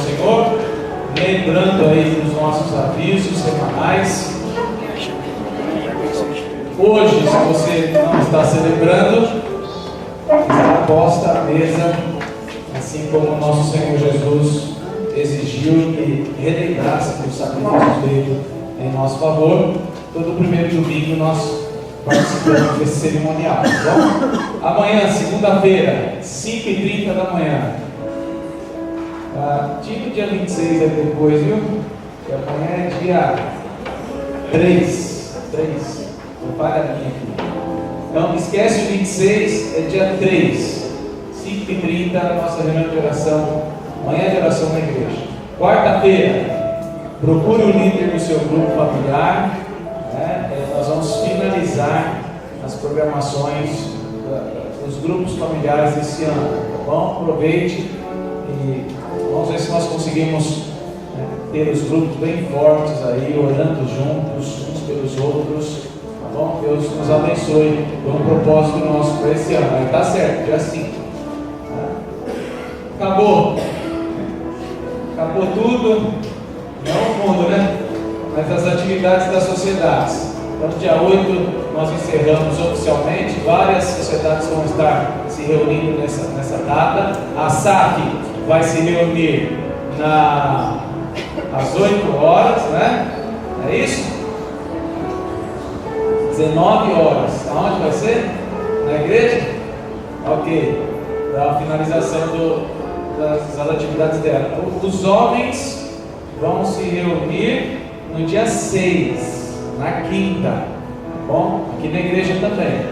Senhor, lembrando aí dos nossos avisos semanais. Hoje, se você não está celebrando, está posta a mesa, assim como o nosso Senhor Jesus exigiu que relembrasse que o sacrifício dele em nosso favor. Todo primeiro domingo nós participamos desse cerimonial, tá bom? Amanhã, segunda-feira, 5h30 da manhã. Tira o dia 26 aí depois, viu? Que amanhã é dia 3. Não paga a minha aqui. Então, esquece o 26, é dia 3. 5h30, nossa reunião de oração. Amanhã de oração na igreja. Quarta-feira, procure o líder do seu grupo familiar. Nós vamos finalizar as programações dos grupos familiares esse ano, tá bom? Aproveite e vamos ver se nós conseguimos ter os grupos bem fortes aí, orando juntos, uns pelos outros, tá bom? Deus nos abençoe com um propósito nosso para esse ano. Aí tá certo, dia 5. Acabou tudo, não o mundo, né? Mas as atividades das sociedades. Então, dia 8 nós encerramos oficialmente. Várias sociedades vão estar se reunindo nessa data. A SAC vai se reunir às 8 horas, né? É isso? 19 horas. Aonde vai ser? Na igreja? Ok. Para a finalização das atividades dela. Os homens vão se reunir no dia 6. Na quinta, tá bom? Aqui na igreja também.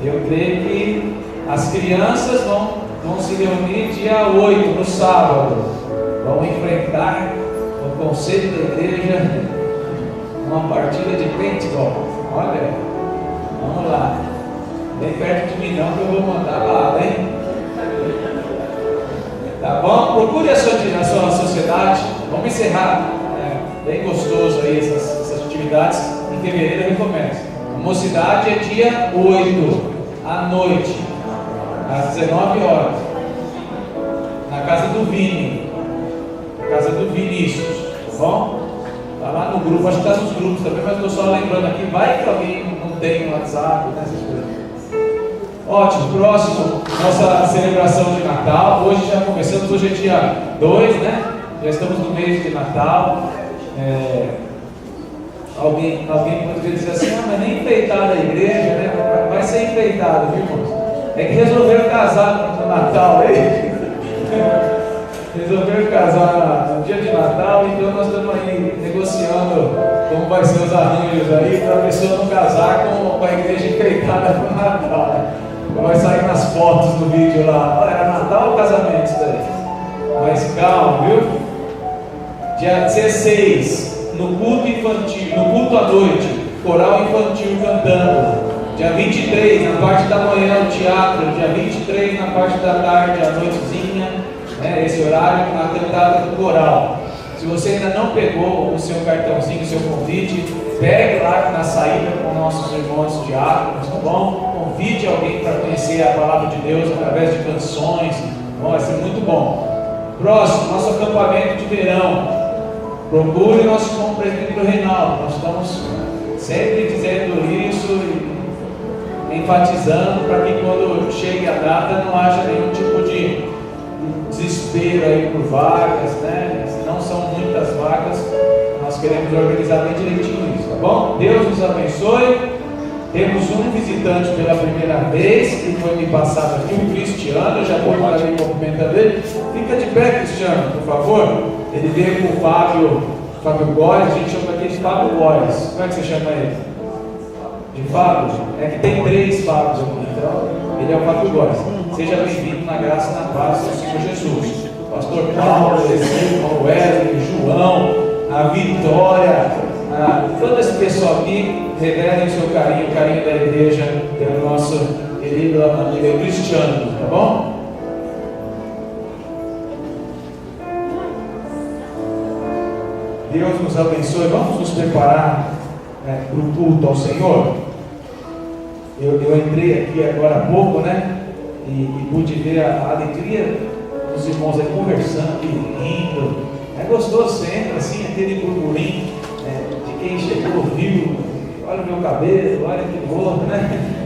Eu creio que as crianças vão se reunir dia 8, no sábado. Vão enfrentar no conselho da igreja uma partida de paintball. Olha, vamos lá. Bem perto de mim não, que eu vou mandar lá, hein? Tá bom? Procure a sua sociedade. Vamos encerrar. Bem gostoso aí essas atividades. Em fevereiro recomeça. A mocidade é dia 8 à noite, às 19 horas, na casa do Vini, casa do Vinícius, tá bom? Tá lá no grupo, acho que está nos grupos também, mas estou só lembrando aqui. Vai que alguém não tem um WhatsApp, né, essas coisas. Ótimo, próximo, nossa celebração de Natal. Hoje já começamos, hoje é dia 2, né? Já estamos no mês de Natal. Alguém poderia dizer assim, mas nem enfeitada a igreja, né? Vai ser enfeitado, viu, irmãos? É que resolveram casar no Natal aí. Resolveram casar no dia de Natal, então nós estamos aí negociando como vai ser os arranjos aí para a pessoa não casar com a igreja enfeitada no Natal. Vai sair nas fotos do vídeo lá. Era Natal ou casamento isso daí? Mas calma, viu? Dia 16. No culto infantil, no culto à noite, coral infantil cantando. Dia 23, na parte da manhã, o teatro. Dia 23, na parte da tarde, a noitezinha, né, esse horário, a cantada do coral. Se você ainda não pegou o seu cartãozinho, o seu convite, pegue lá na saída com nossos irmãos diáconos, tá bom? Convide alguém para conhecer a palavra de Deus através de canções. Vai ser muito bom. Próximo, nosso acampamento de verão. Procure o nosso presbítero Reinaldo. Nós estamos sempre dizendo isso e enfatizando para que quando chegue a data não haja nenhum tipo de desespero aí por vagas, né? Se não são muitas vagas, nós queremos organizar bem direitinho isso, tá bom? Deus nos abençoe. Temos um visitante pela primeira vez, que foi me passado aqui, o Cristiano. Eu já vou mandar ali o cumprimento dele. Fica de pé, Cristiano, por favor. Ele veio com o Fábio Góes, a gente chama aqui de Fábio Góes. Como é que você chama ele? De Fábio? É que tem 3 Fábios aqui, então ele é o Fábio Góes. Seja bem-vindo na graça e na paz do Senhor Jesus. Pastor Paulo, o Wesley, João, a Vitória, todo esse pessoal aqui, revelem o seu carinho, o carinho da igreja, pelo nosso querido amigo Cristiano, tá bom? Deus nos abençoe. Vamos nos preparar para o culto ao Senhor. Eu entrei aqui agora há pouco, né? E pude ver a alegria os irmãos aí conversando, rindo. É gostoso, você entra assim, aquele burburinho de quem chegou, viu, olha o meu cabelo, olha que gordo, né?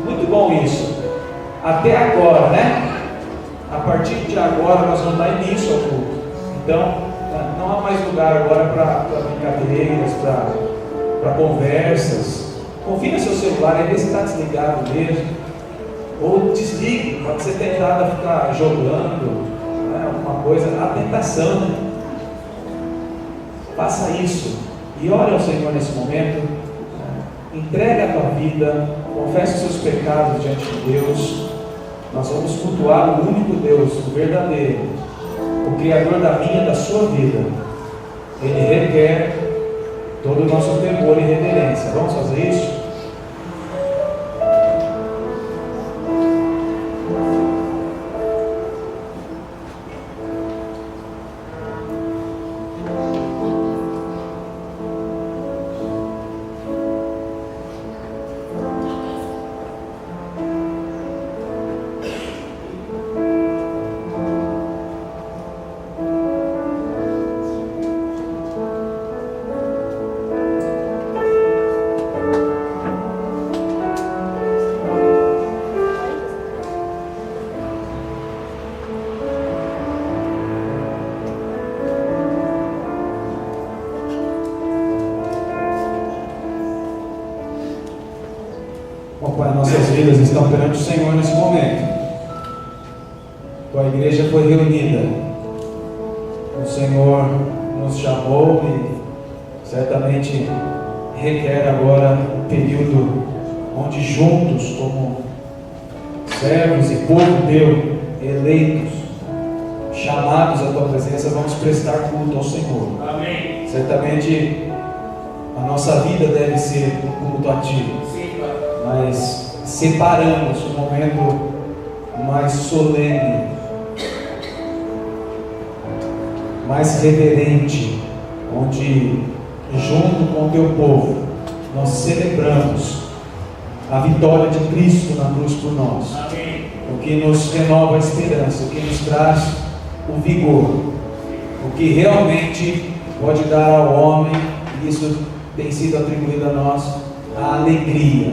Muito bom isso. Até agora, né? A partir de agora nós vamos dar início ao culto. Então, não há mais lugar agora para brincadeiras, para conversas. Confira seu celular, aí vê se está desligado mesmo. Ou desligue, pode ser tentado a ficar jogando, né, alguma coisa, a tentação, né? Faça isso e ore ao Senhor nesse momento, né? Entrega a tua vida, confessa os seus pecados diante de Deus. Nós vamos cultuar o único Deus, o verdadeiro, o Criador da minha e da sua vida. Ele requer todo o nosso temor e reverência. Vamos fazer isso? Pai, nossas vidas estão perante o Senhor nesse momento. Tua igreja foi reunida. O Senhor nos chamou e certamente requer agora um período onde juntos, como servos e povo teu, eleitos, chamados à tua presença, vamos prestar culto ao Senhor. Amém. Certamente a nossa vida deve ser um culto a ti. Mas separamos um momento mais solene, mais reverente, onde junto com o teu povo nós celebramos a vitória de Cristo na cruz por nós. Amém. O que nos renova a esperança, o que nos traz o vigor, o que realmente pode dar ao homem, e isso tem sido atribuído a nós, a alegria.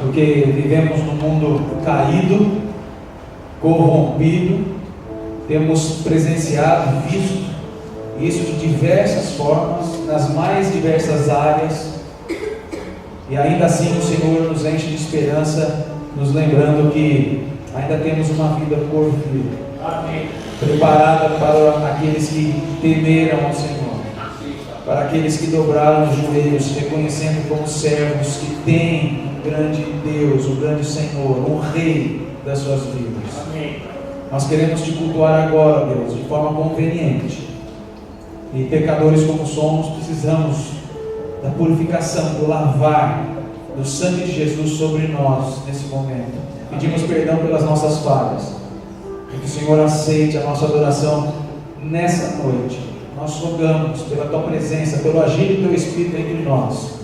Porque vivemos num mundo caído, corrompido, temos presenciado, visto isso de diversas formas, nas mais diversas áreas, e ainda assim o Senhor nos enche de esperança, nos lembrando que ainda temos uma vida por vir, preparada para aqueles que temeram ao Senhor, para aqueles que dobraram os joelhos, reconhecendo como servos que têm um grande Deus, um grande Senhor, um Rei das suas vidas. Amém. Nós queremos te cultuar agora, Deus, de forma conveniente. E pecadores como somos, precisamos da purificação, do lavar do sangue de Jesus sobre nós nesse momento. Pedimos perdão pelas nossas falhas, e que o Senhor aceite a nossa adoração nessa noite. Nós rogamos pela tua presença, pelo agir do teu Espírito entre nós,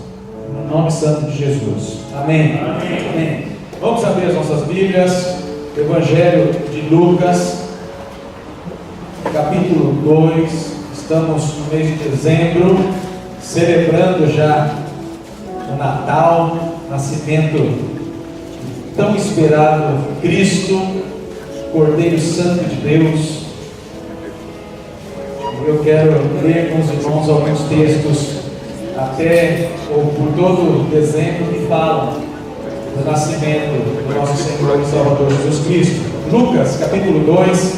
no nome santo de Jesus. Amém. Amém. Amém. Vamos abrir as nossas Bíblias, Evangelho de Lucas, capítulo 2. Estamos no mês de dezembro, celebrando já o Natal, nascimento tão esperado, Cristo, Cordeiro Santo de Deus. Eu quero ler com os irmãos alguns textos até ou por todo dezembro que falam do nascimento do nosso Senhor e Salvador Jesus Cristo. Lucas capítulo 2,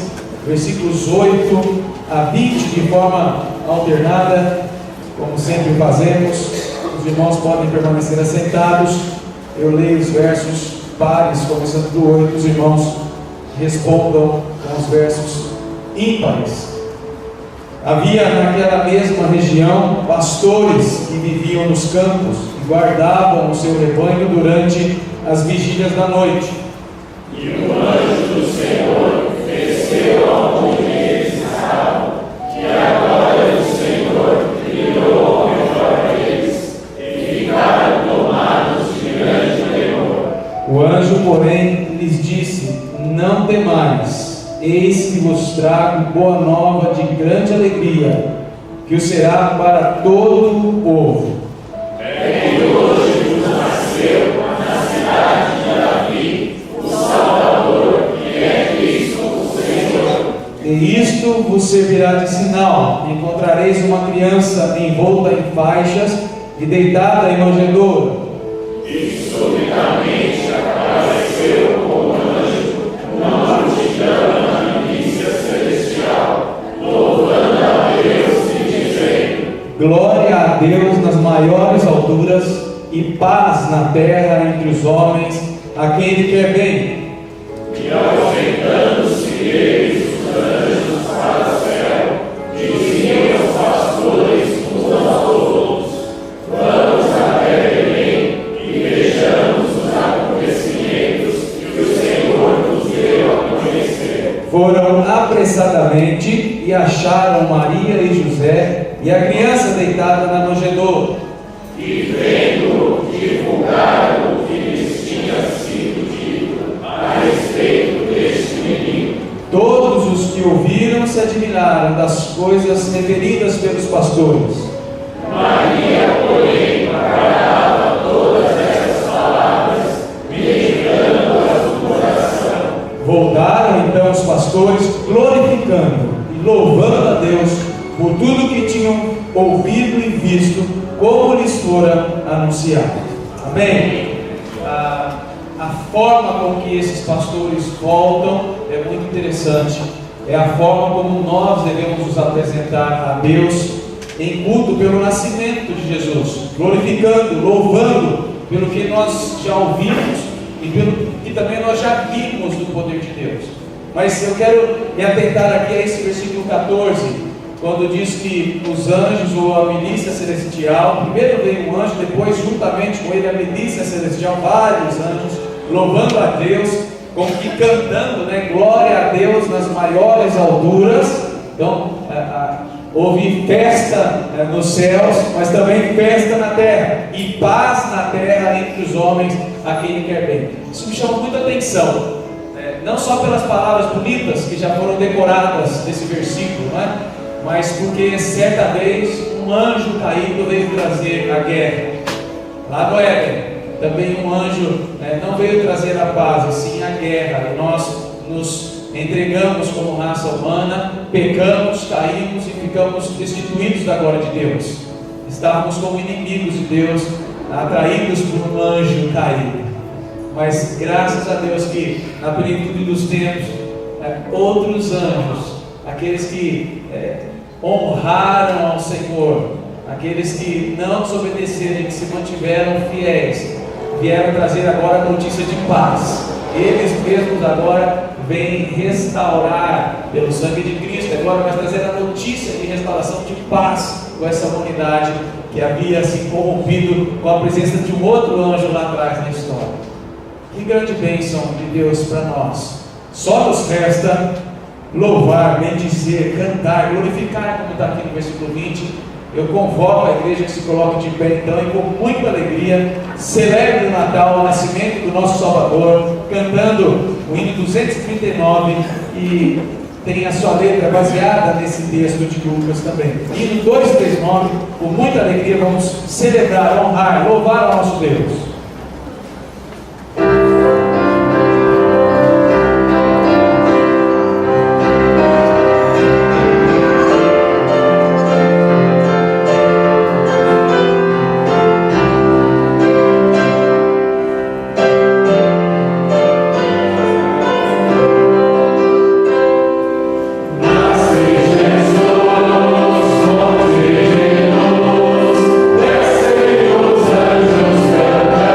versículos 8 a 20, de forma alternada, como sempre fazemos. Os irmãos podem permanecer assentados. Eu leio os versos pares, começando do 8, os irmãos respondam com os versos ímpares. Havia naquela mesma região pastores que viviam nos campos e guardavam o seu rebanho durante as vigílias da noite. E o anjo do Senhor desceu aonde eles estavam, e agora o Senhor criou ao redor deles, e ficaram tomados de grande temor. O anjo, porém, lhes disse: não temais, eis boa nova de grande alegria, que o será para todo o povo. É que hoje nos nasceu na cidade de Davi o Salvador, que é Cristo o Senhor. E isto vos servirá de sinal: encontrareis uma criança envolta em faixas e deitada em manjedoura. E subitamente apareceu como anjo uma multidão na milícia celestial, louvando a Deus e dizendo: Glória a Deus nas maiores alturas e paz na terra entre os homens, a quem Ele quer bem. E ausentando-se eles, os anjos para o céu, diziam aos pastores uns aos outros: Vamos até Belém e vejamos os acontecimentos que o Senhor nos deu a conhecer. Foram apressadamente e acharam Maria e José e a criança deitada na manjedoura. E vendo, divulgaram o que lhes tinha sido dito a respeito deste menino. Todos os que ouviram se admiraram das coisas referidas pelos pastores. Maria, porém, guardava todas essas palavras, meditando-as no coração. Voltaram então os pastores, glorificando e louvando a Deus por tudo que tinham ouvido e visto, como lhes fora anunciado. Amém? A forma com que esses pastores voltam é muito interessante. É a forma como nós devemos nos apresentar a Deus em culto pelo nascimento de Jesus, glorificando, louvando pelo que nós já ouvimos e pelo que também nós já vimos do poder de Deus. Mas eu quero me atentar aqui a esse versículo 14, quando diz que os anjos ou a milícia celestial, primeiro veio um anjo, depois juntamente com ele a milícia celestial, vários anjos, louvando a Deus, como que cantando, né? Glória a Deus nas maiores alturas. Então, houve festa nos céus, mas também festa na terra, e paz na terra entre os homens a quem Ele quer bem. Isso me chama muita atenção, não só pelas palavras bonitas que já foram decoradas nesse versículo, né? Mas porque certa vez um anjo caído veio trazer a guerra. Lá no Éden, também um anjo não veio trazer a paz, e sim a guerra. E nós nos entregamos como raça humana, pecamos, caímos e ficamos destituídos da glória de Deus. Estávamos como inimigos de Deus, atraídos por um anjo caído. Mas graças a Deus que na plenitude dos tempos, outros anjos, aqueles que honraram ao Senhor, aqueles que não desobedeceram, que se mantiveram fiéis, vieram trazer agora a notícia de paz. Eles mesmos agora vêm restaurar pelo sangue de Cristo, agora vai trazer a notícia de restauração de paz com essa humanidade que havia se corrompido com a presença de um outro anjo lá atrás na história. Que grande bênção de Deus para nós. Só nos resta louvar, bendizer, cantar, glorificar, como está aqui no versículo 20. Eu convoco a igreja que se coloque de pé então, e com muita alegria celebre o Natal, o nascimento do nosso Salvador, cantando o hino 239, e tem a sua letra baseada nesse texto de Lucas também. Hino 239, com muita alegria vamos celebrar, honrar, louvar ao nosso Deus. Desce os anjos cantar.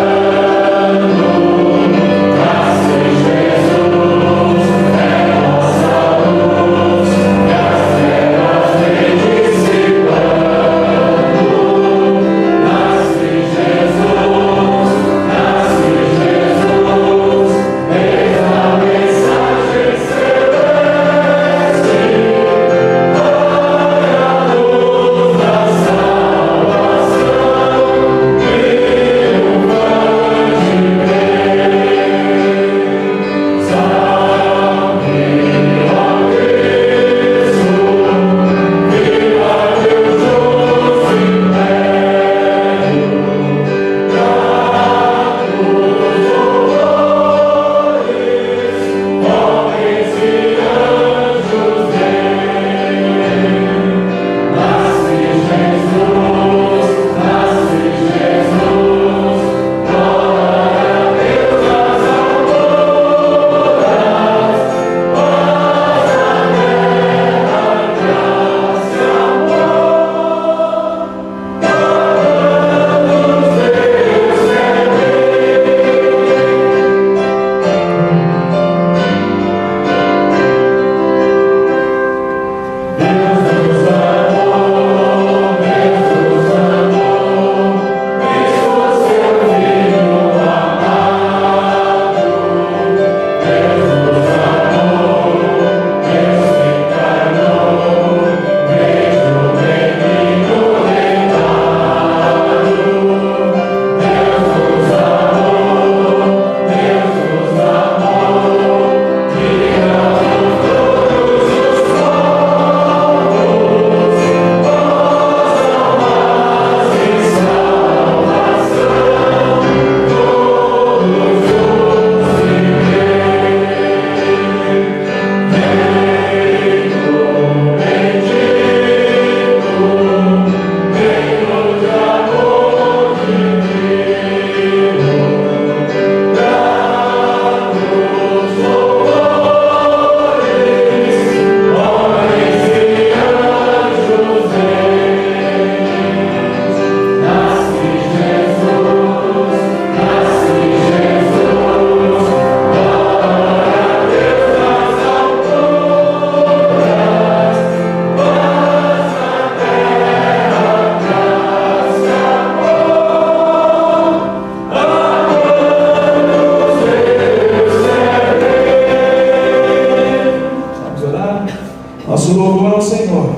ao Senhor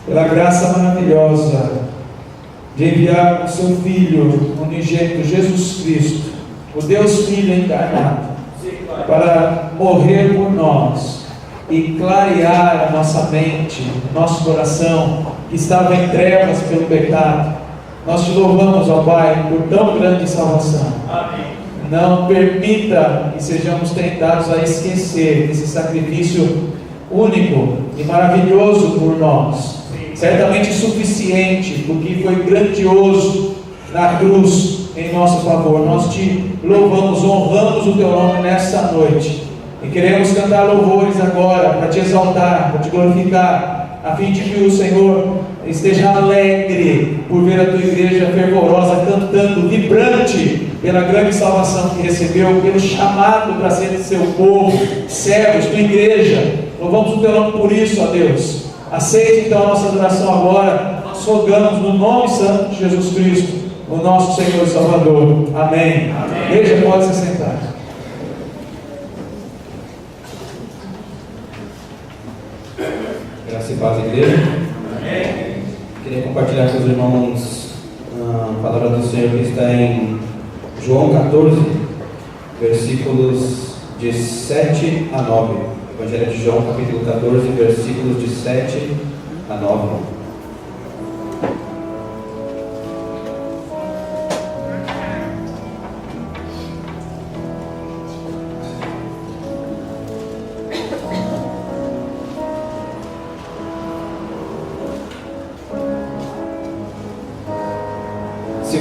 pela graça maravilhosa de enviar o seu Filho unigênito, Jesus Cristo, o Deus Filho encarnado, para morrer por nós e clarear a nossa mente, nosso coração, que estava em trevas pelo pecado. Nós te louvamos, ó Pai, por tão grande salvação. Amém. Não permita que sejamos tentados a esquecer esse sacrifício único e maravilhoso por nós, certamente suficiente, porque foi grandioso na cruz em nosso favor. Nós te louvamos, honramos o teu nome nesta noite e queremos cantar louvores agora para te exaltar, para te glorificar, a fim de que o Senhor esteja alegre por ver a tua igreja fervorosa, cantando, vibrante pela grande salvação que recebeu, pelo chamado para ser seu povo, servos, tua igreja. Louvamos o teu nome por isso, ó Deus. Aceite então a nossa adoração agora. Nós rogamos no nome santo de Jesus Cristo, o nosso Senhor e Salvador. Amém. Amém. Igreja, pode se sentar. Graça e paz, igreja. Amém. Queria compartilhar com os irmãos a palavra do Senhor que está em João 14, versículos de 7 a 9. Evangelho de João, capítulo 14, versículos de 7 a 9. Se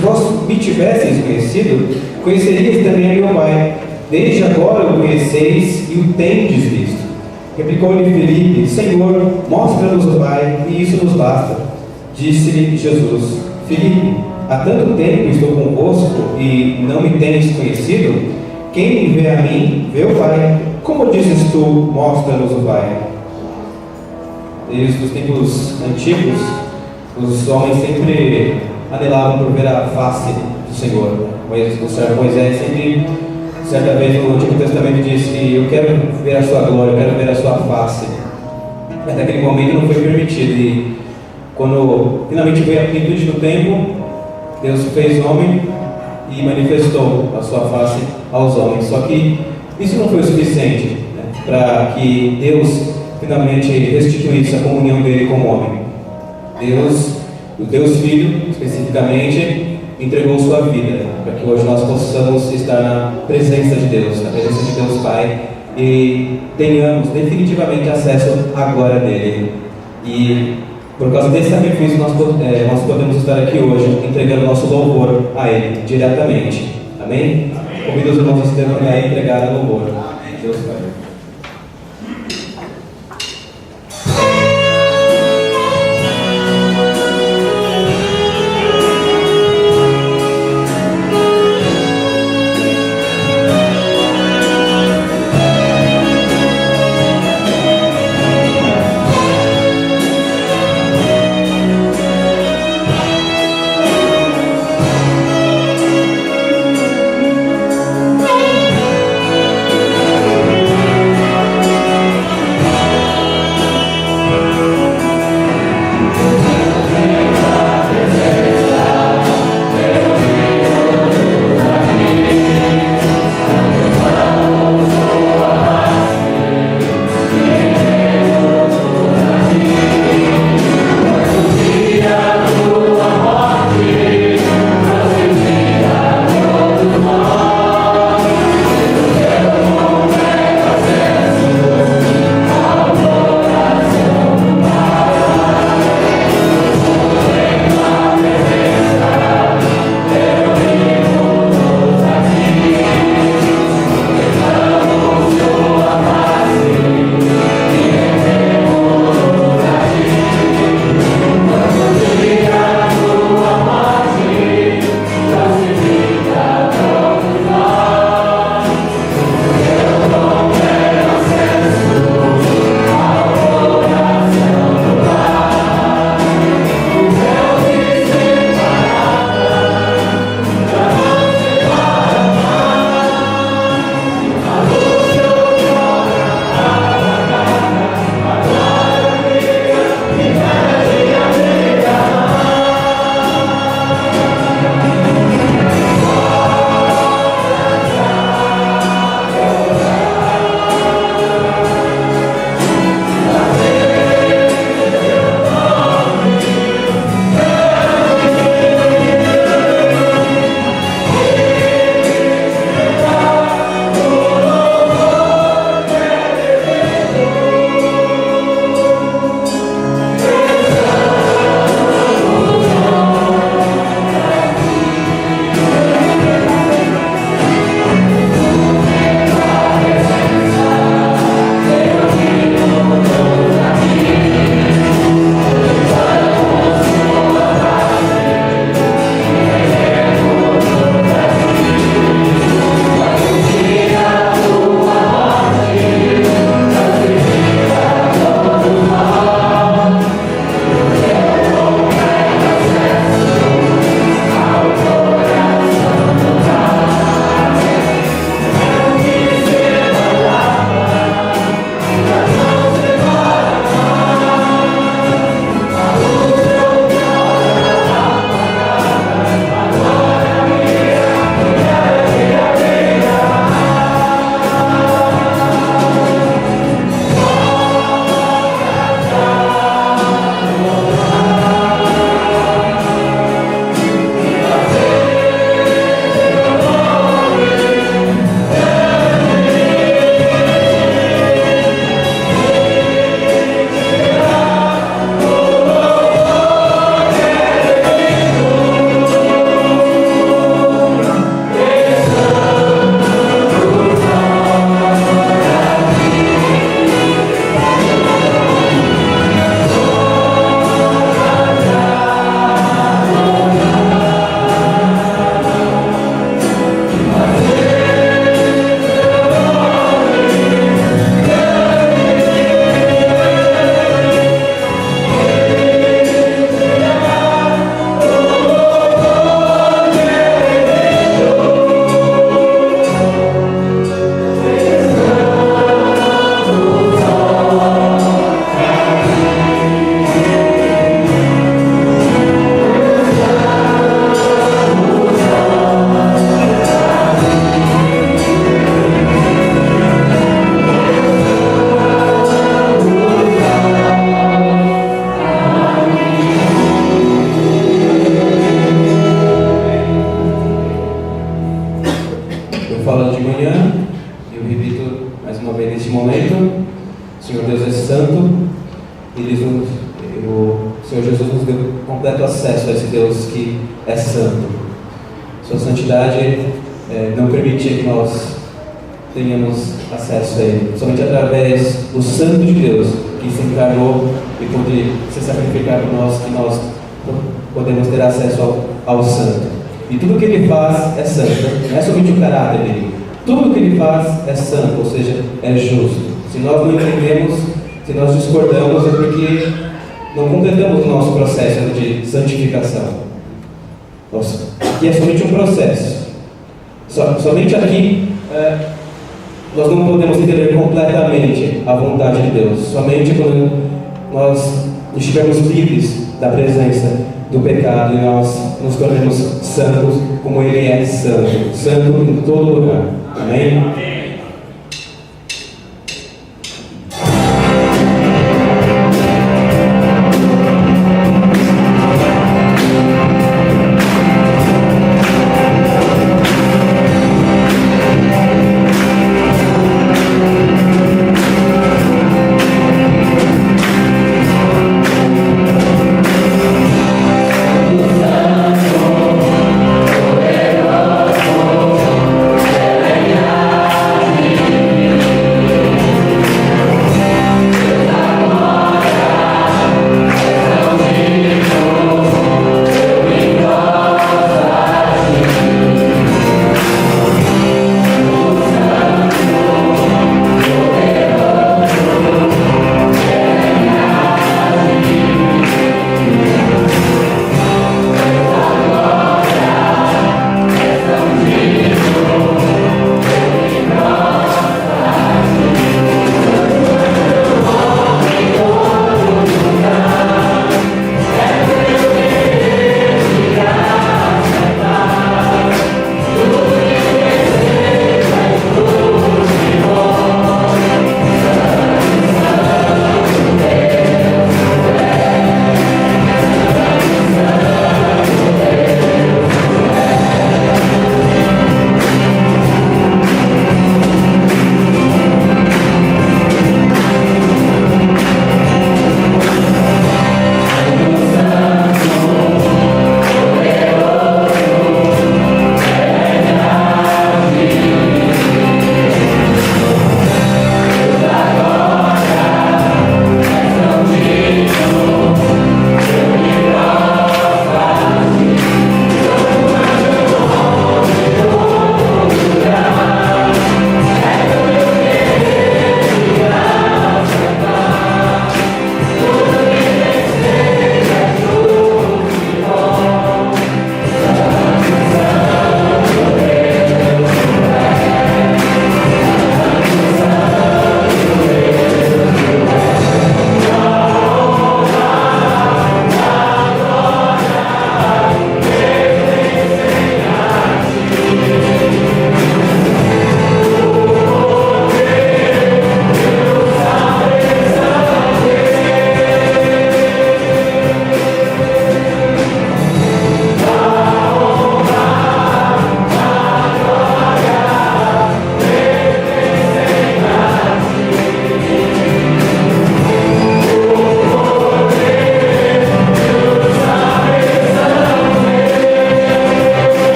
vós me tivesseis conhecido, conheceríeis também a meu Pai. Desde agora o conheceis e o tendes visto. Replicou-lhe Filipe: Senhor, mostra-nos o Pai, e isso nos basta. Disse-lhe Jesus: Filipe, há tanto tempo estou convosco e não me tens conhecido? Quem me vê a mim, vê o Pai. Como dizes tu, mostra-nos o Pai? Desde os tempos antigos, os homens sempre anelavam por ver a face do Senhor. O servo Moisés sempre, certa vez no Antigo Testamento, disse: eu quero ver a sua glória, eu quero ver a sua face. Mas naquele momento não foi permitido. E quando finalmente veio a plenitude do tempo, Deus fez homem e manifestou a sua face aos homens. Só que isso não foi o suficiente, né, para que Deus finalmente restituísse a comunhão dele com o homem. O Deus Filho, especificamente, entregou sua vida para que hoje nós possamos estar na presença de Deus, na presença de Deus Pai, e tenhamos definitivamente acesso à glória dele. E por causa desse sacrifício nós podemos estar aqui hoje entregando nosso louvor a Ele diretamente. Amém? Convido os irmãos a se levantar e entregar o louvor. Deus Pai. Senhor Deus é santo, o Senhor Jesus nos deu completo acesso a esse Deus que é santo. Sua santidade não permitia que nós tenhamos acesso a Ele. Somente através do Santo de Deus, que se encarnou e pôde se sacrificar por nós, que nós podemos ter acesso ao Santo. E tudo que Ele faz é santo, não é somente o caráter dele. Tudo que Ele faz é santo, ou seja, é justo. Se nós não entendemos, se nós discordamos, é porque não completamos o nosso processo de santificação. Nossa, aqui é somente um processo. Somente aqui nós não podemos entender completamente a vontade de Deus. Somente quando nós estivermos livres da presença do pecado e nós nos tornemos santos como Ele é santo. Santo em todo lugar. Amém? Poderoso,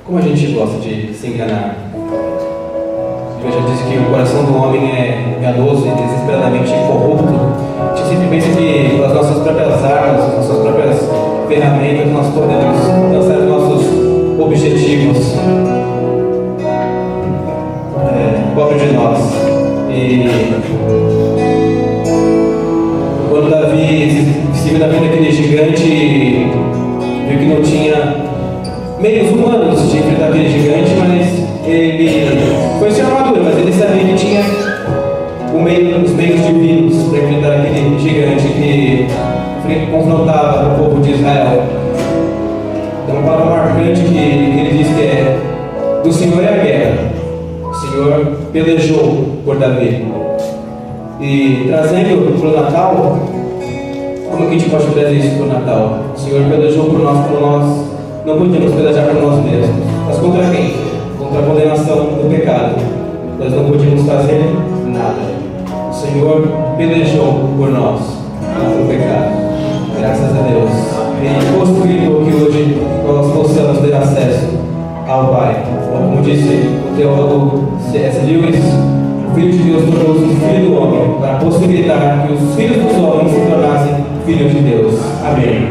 Como a gente gosta de se enganar. Eu já disse que o coração do homem é enganoso e desesperadamente corrupto. A gente sempre pensa que com as nossas próprias armas, com as nossas próprias ferramentas, nós podemos alcançar os nossos objetivos. Pobre de nós. E quando Davi se viu na vida daquele gigante, viu que não tinha meios humanos de enfrentar aquele gigante, mas ele foi sem armadura, mas ele sabia que tinha os meios divinos para enfrentar aquele gigante que confrontava o povo de Israel. Então, uma palavra marcante que ele diz que é: do Senhor é a guerra, o Senhor pelejou por Davi. E trazendo para o Natal, como que a gente pode trazer isso para o Natal? O Senhor pelejou por nós, como nós não podíamos pelejar por nós mesmos. Mas contra quem? Contra a condenação do pecado. Nós não podíamos fazer nada. O Senhor pelejou por nós contra o pecado. Graças a Deus. E possibilitou que hoje nós possamos ter acesso ao Pai. Como disse o teólogo C.S. Lewis, o Filho de Deus tornou-se um filho do homem para possibilitar que os filhos dos homens se tornassem filhos de Deus. Amém.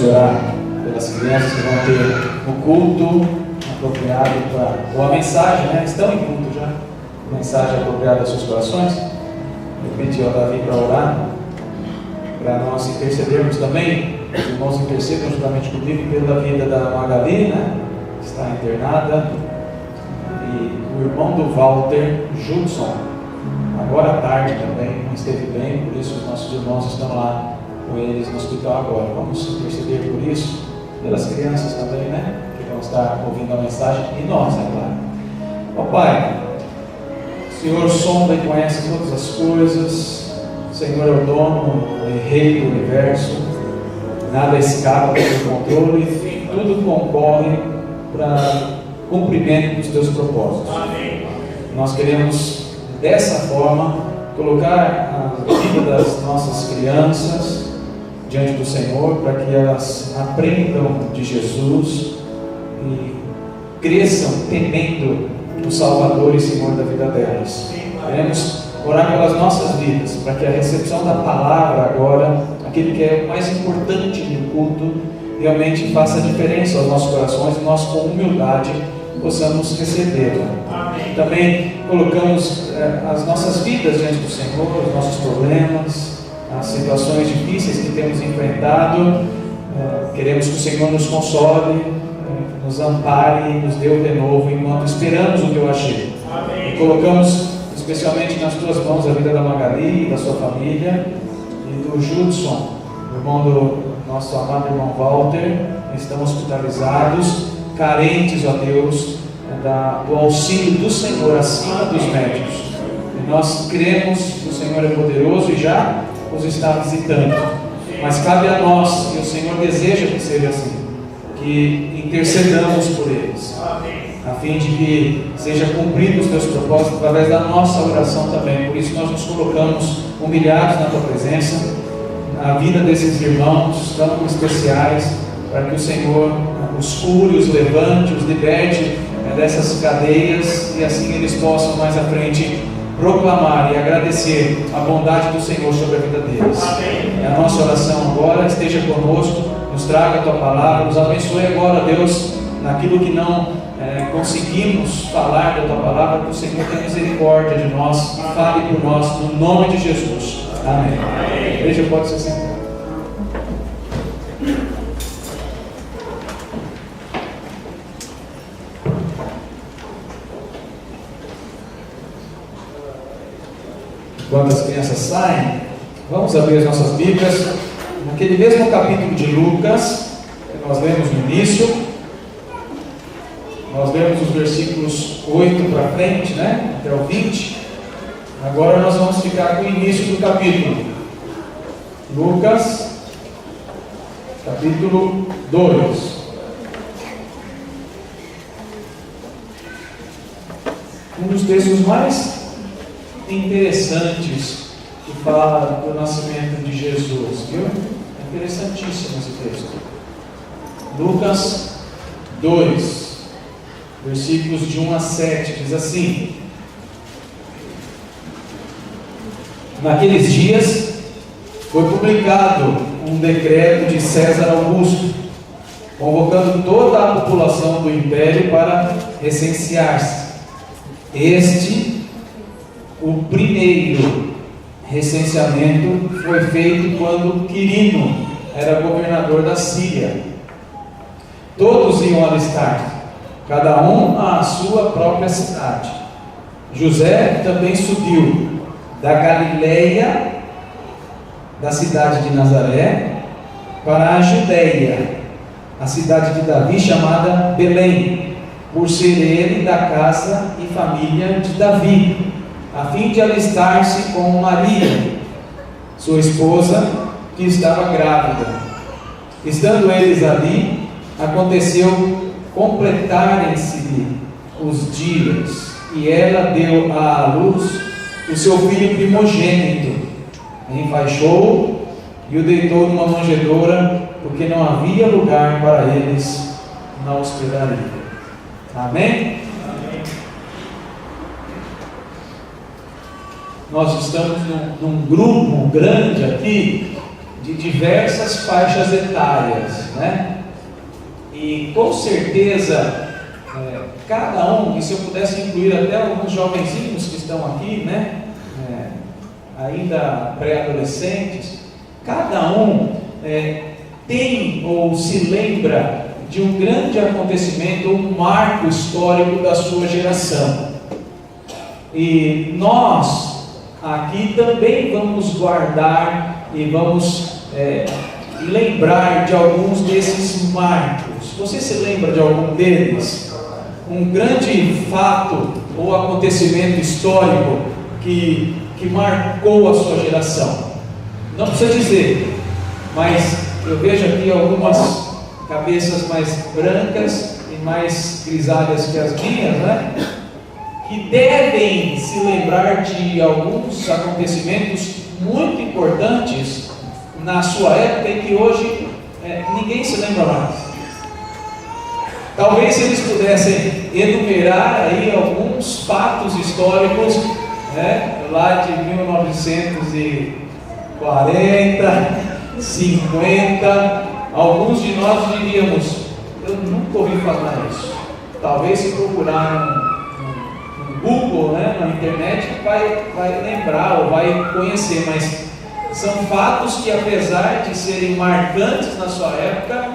de orar pelas crianças que vão ter o culto apropriado ou a mensagem, né? Estão em culto já, a mensagem apropriada aos seus corações. Eu pedi ao Davi para orar, para nós intercedermos também. Os irmãos intercedam juntamente comigo pela vida da Magali, né? Que está internada, e o irmão do Walter Judson, agora à tarde também, não esteve bem, por isso os nossos irmãos estão lá com eles no hospital agora. Vamos interceder por isso, pelas crianças também, né? Que vão estar ouvindo a mensagem, e nós, é claro. Ó Pai, o Senhor sonda e conhece todas as coisas, o Senhor é o dono e rei do universo, nada escapa do teu controle, e tudo concorre para cumprimento dos teus propósitos. Amém. Nós queremos, dessa forma, colocar a vida das nossas crianças diante do Senhor, para que elas aprendam de Jesus e cresçam temendo o Salvador e Senhor da vida delas. Queremos orar pelas nossas vidas, para que a recepção da palavra agora, aquele que é o mais importante no culto, realmente faça a diferença aos nossos corações, e nós com humildade possamos recebê-la. Também colocamos as nossas vidas diante do Senhor, os nossos problemas, as situações difíceis que temos enfrentado. Queremos que o Senhor nos console, nos ampare e nos dê o renovo enquanto esperamos o teu agir. E colocamos especialmente nas tuas mãos a vida da Magali, da sua família, e do Judson, irmão do nosso amado irmão Walter. Estão hospitalizados, carentes, ó Deus, do auxílio do Senhor acima dos médicos. E nós cremos que o Senhor é poderoso e já os está visitando. Mas cabe a nós, e o Senhor deseja que seja assim, que intercedamos por eles, a fim de que seja cumprido os teus propósitos através da nossa oração também. Por isso nós nos colocamos humilhados na tua presença, na vida desses irmãos tão especiais, para que o Senhor os cure, os levante, os liberte dessas cadeias, e assim eles possam mais à frente proclamar e agradecer a bondade do Senhor sobre a vida deles. Amém. A nossa oração agora, esteja conosco, nos traga a tua palavra, nos abençoe agora, Deus, naquilo que não conseguimos falar da tua palavra, que o Senhor tenha misericórdia de nós e fale por nós, no nome de Jesus. Amém. A igreja pode se sentar. Enquanto as crianças saem, vamos abrir as nossas Bíblias naquele mesmo capítulo de Lucas que nós lemos no início. Nós lemos os versículos 8 para frente, né? Até o 20. Agora nós vamos ficar com o início do capítulo. Lucas, capítulo 2. Um dos textos mais interessantes que fala do nascimento de Jesus, viu? É interessantíssimo esse texto. Lucas 2, versículos de 1 a 7, diz assim: Naqueles dias foi publicado um decreto de César Augusto, convocando toda a população do império para recensear-se. O primeiro recenseamento foi feito quando Quirino era governador da Síria. Todos iam alistar, cada um à sua própria cidade. José também subiu da Galileia, da cidade de Nazaré, para a Judeia, a cidade de Davi, chamada Belém, por ser ele da casa e família de Davi, a fim de alistar-se com Maria, sua esposa, que estava grávida. Estando eles ali, aconteceu completarem-se os dias, e ela deu à luz o seu filho primogênito, enfaixou-o e o deitou numa manjedoura, porque não havia lugar para eles na hospedaria. Amém? Nós estamos num grupo grande aqui de diversas faixas etárias, né? E com certeza, cada um, e se eu pudesse incluir até alguns jovenzinhos que estão aqui, né? Ainda pré-adolescentes, cada um tem ou se lembra de um grande acontecimento, um marco histórico da sua geração. E nós aqui também vamos guardar e vamos lembrar de alguns desses marcos. Você se lembra de algum deles? Um grande fato ou acontecimento histórico que marcou a sua geração. Não precisa dizer, mas eu vejo aqui algumas cabeças mais brancas e mais grisalhas que as minhas, né? Que devem se lembrar de alguns acontecimentos muito importantes na sua época e que hoje ninguém se lembra mais. Talvez se eles pudessem enumerar aí alguns fatos históricos, lá de 1940, 50, alguns de nós diríamos, eu nunca ouvi falar isso. Talvez se procurar no Google, na internet, vai lembrar ou vai conhecer, mas são fatos que, apesar de serem marcantes na sua época,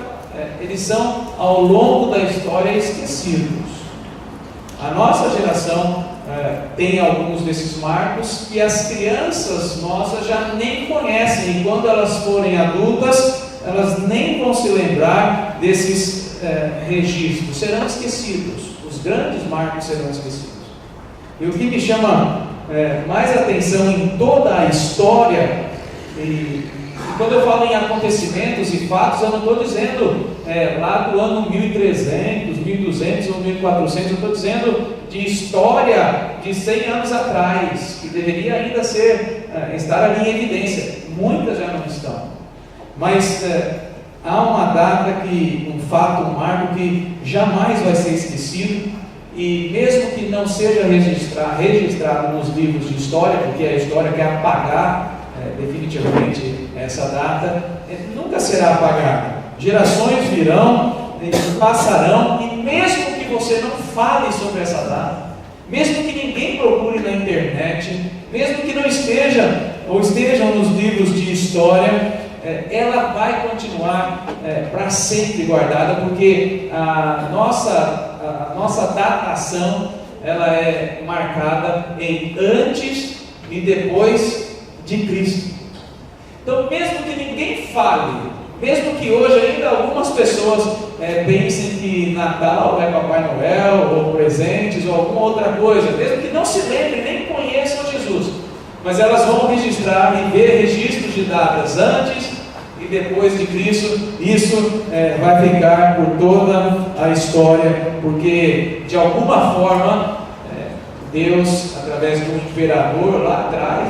eles são ao longo da história esquecidos. A nossa geração tem alguns desses marcos que as crianças nossas já nem conhecem, e quando elas forem adultas, elas nem vão se lembrar desses registros, serão esquecidos, os grandes marcos serão esquecidos. E o que me chama mais atenção em toda a história, e quando eu falo em acontecimentos e fatos, eu não estou dizendo lá do ano 1300, 1200 ou 1400, eu estou dizendo de história de 100 anos atrás, que deveria ainda estar ali em evidência. Muitas já não estão, mas há uma data, um fato, um marco que jamais vai ser esquecido, e mesmo que não seja registrado nos livros de história, porque a história quer apagar definitivamente essa data, nunca será apagada. Gerações virão, passarão, e mesmo que você não fale sobre essa data, mesmo que ninguém procure na internet, mesmo que não esteja ou estejam nos livros de história, ela vai continuar para sempre guardada, porque a nossa datação ela é marcada em antes e depois de Cristo. Então, mesmo que ninguém fale, mesmo que hoje ainda algumas pessoas pensem que Natal é Papai Noel, ou presentes, ou alguma outra coisa, mesmo que não se lembrem, nem conheçam Jesus, mas elas vão registrar e ver registros de datas antes e depois de Cristo. Isso vai ficar por toda a história, porque de alguma forma Deus, através de um imperador lá atrás,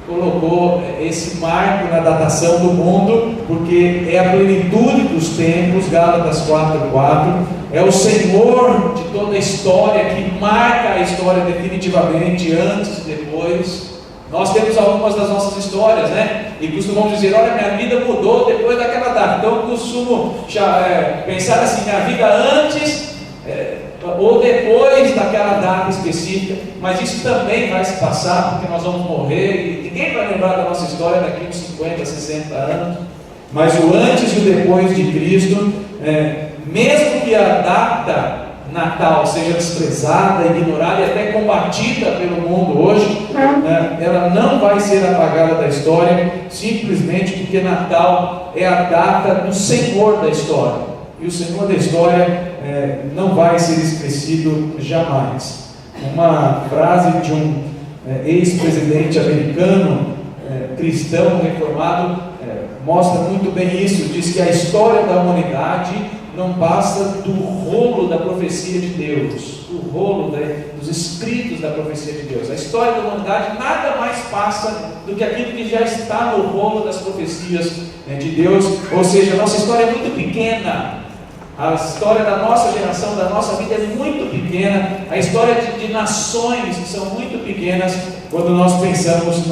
colocou esse marco na datação do mundo, porque é a plenitude dos tempos. Gálatas 4:4, é o Senhor de toda a história, que marca a história definitivamente, antes e depois. Nós temos algumas das nossas histórias, e costumamos dizer, olha, minha vida mudou depois daquela data. Então eu costumo pensar assim, minha vida antes ou depois daquela data específica, mas isso também vai se passar, porque nós vamos morrer, e ninguém vai lembrar da nossa história daqui uns 50, 60 anos, mas o antes e o depois de Cristo, mesmo que a data Natal seja desprezada, ignorada e até combatida pelo mundo hoje, ela não vai ser apagada da história, simplesmente porque Natal é a data do Senhor da história, e o Senhor da história não vai ser esquecido jamais. Uma frase de um ex-presidente americano, cristão reformado, mostra muito bem isso. Diz que a história da humanidade não passa do rolo da profecia de Deus, do rolo dos escritos da profecia de Deus. A história da humanidade nada mais passa do que aquilo que já está no rolo das profecias de Deus. Ou seja, a nossa história é muito pequena. A história da nossa geração, da nossa vida é muito pequena. A história de nações são muito pequenas quando nós pensamos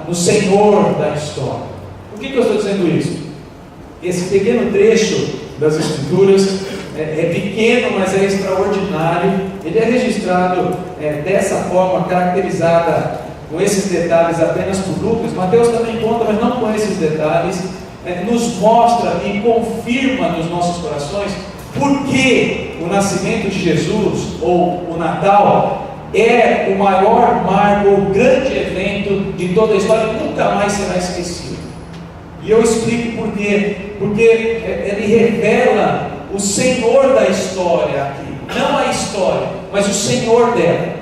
no Senhor da história. Por que eu estou dizendo isso? Esse pequeno trecho das Escrituras é pequeno, mas é extraordinário. Ele é registrado dessa forma, caracterizada com esses detalhes apenas por Lucas. Mateus também conta, mas não com esses detalhes. Nos mostra e confirma nos nossos corações por que o nascimento de Jesus, ou o Natal, é o maior marco, o grande evento de toda a história, que nunca mais será esquecido. E eu explico por quê. Porque ele revela o Senhor da história aqui, não a história, mas o Senhor dela.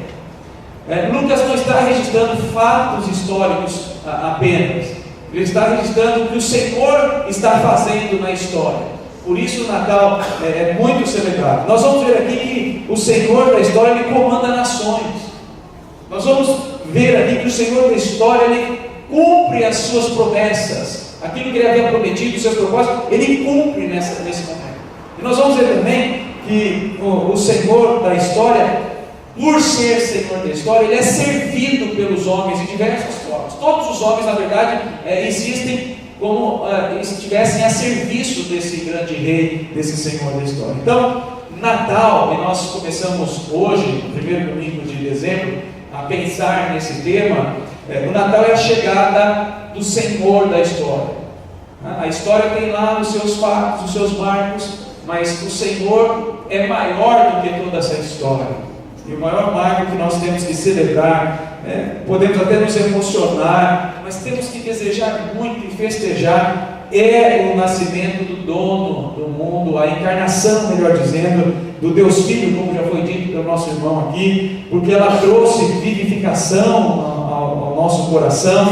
Lucas não está registrando fatos históricos apenas, ele está registrando o que o Senhor está fazendo na história. Por isso o Natal é muito celebrado. Nós vamos ver aqui que o Senhor da história, ele comanda nações. Nós vamos ver aqui que o Senhor da história, ele cumpre as suas promessas. Aquilo que ele havia prometido, os seus propósitos, ele cumpre nesse momento. E nós vamos ver também que o Senhor da história, por ser Senhor da história, ele é servido pelos homens de diversas formas. Todos os homens, na verdade, existem como estivessem a serviço desse grande rei, desse Senhor da história. Então, Natal, e nós começamos hoje, no primeiro domingo de dezembro, a pensar nesse tema. O Natal é a chegada do Senhor da história. A história tem lá os seus fatos, os seus marcos, mas o Senhor é maior do que toda essa história. E o maior marco que nós temos que celebrar, podemos até nos emocionar, mas temos que desejar muito e festejar, é o nascimento do dono do mundo, a encarnação, melhor dizendo, do Deus Filho, como já foi dito pelo nosso irmão aqui, porque ela trouxe vivificação ao nosso coração,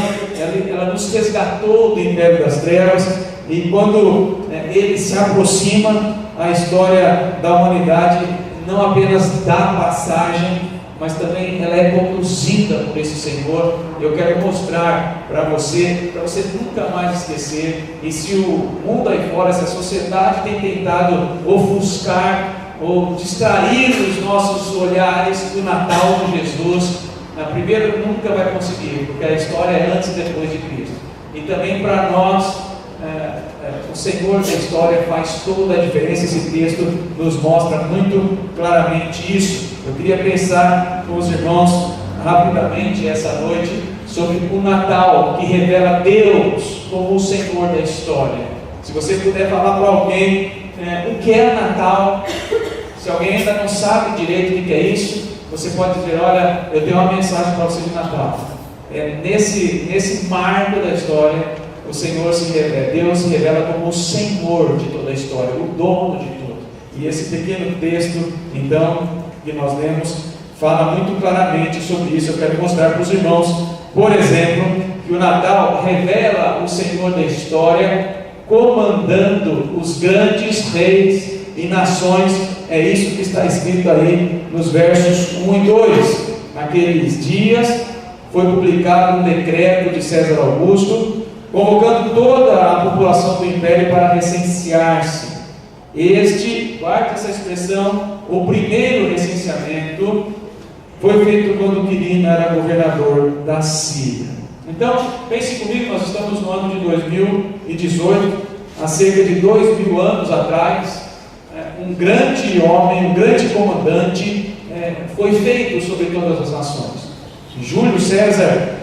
ela nos resgatou do império das trevas, e quando ele se aproxima, a história da humanidade não apenas dá passagem, mas também ela é conduzida por esse Senhor. Eu quero mostrar para você nunca mais esquecer. E se o mundo aí fora, se a sociedade tem tentado ofuscar ou distrair os nossos olhares do Natal de Jesus, primeiro nunca vai conseguir, porque a história é antes e depois de Cristo. E também para nós, o Senhor da história faz toda a diferença. Esse texto nos mostra muito claramente isso. Eu queria pensar com os irmãos rapidamente essa noite sobre o Natal, que revela Deus como o Senhor da história. Se você puder falar para alguém o que é Natal, se alguém ainda não sabe direito o que é isso, você pode dizer: olha, eu tenho uma mensagem para você de Natal. Nesse marco da história, o Senhor Deus se revela como o Senhor de toda a história, o dono de tudo. E esse pequeno texto, então, que nós lemos, fala muito claramente sobre isso. Eu quero mostrar para os irmãos, por exemplo, que o Natal revela o Senhor da história comandando os grandes reis e nações. É isso que está escrito aí nos versos 1 e 2. Naqueles dias foi publicado um decreto de César Augusto, convocando toda a população do império para recensear-se. Guarde essa expressão, o primeiro recenseamento foi feito quando Quirino era governador da Síria. Então, pense comigo, nós estamos no ano de 2018, há cerca de 2000 anos atrás, um grande homem, um grande comandante foi feito sobre todas as nações. Júlio César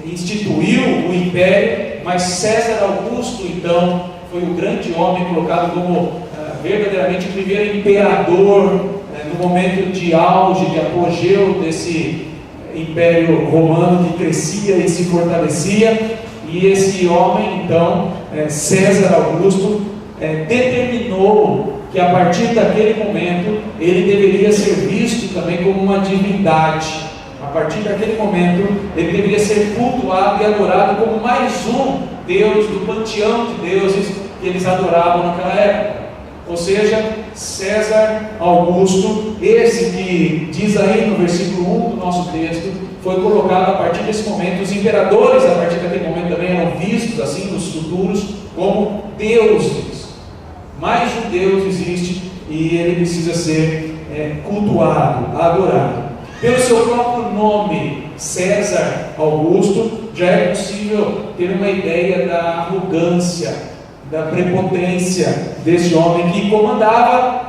instituiu o império, mas César Augusto, então, foi o grande homem colocado como verdadeiramente o primeiro imperador no momento de auge, de apogeu desse império romano que crescia e se fortalecia. E esse homem, então, César Augusto, determinou que a partir daquele momento ele deveria ser visto também como uma divindade. A partir daquele momento ele deveria ser cultuado e adorado como mais um Deus do panteão de deuses que eles adoravam naquela época. Ou seja, César Augusto, esse que diz aí no versículo 1 do nosso texto, foi colocado a partir desse momento. Os imperadores a partir daquele momento também eram vistos assim nos futuros como deuses. Mais um Deus existe e ele precisa ser cultuado, adorado. Pelo seu próprio nome, César Augusto, já é possível ter uma ideia da arrogância, da prepotência desse homem que comandava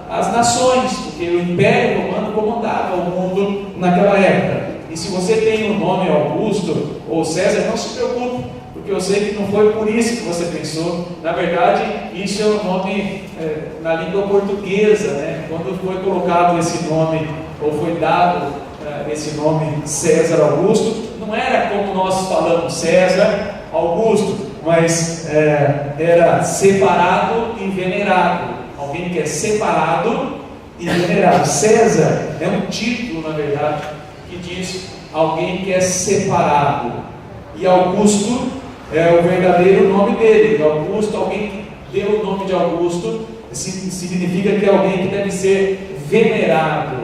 as nações, porque o Império Romano comandava o mundo naquela época. E se você tem o nome Augusto ou César, não se preocupe, porque eu sei que não foi por isso que você pensou. Na verdade, isso é o nome na língua portuguesa, né? Quando foi colocado esse nome, ou foi dado esse nome César Augusto, não era como nós falamos César Augusto, mas era separado e venerado. Alguém que é separado e venerado. César é um título, na verdade, que diz alguém que é separado. E Augusto é o verdadeiro nome dele. Augusto, alguém que deu o nome de Augusto, significa que é alguém que deve ser venerado,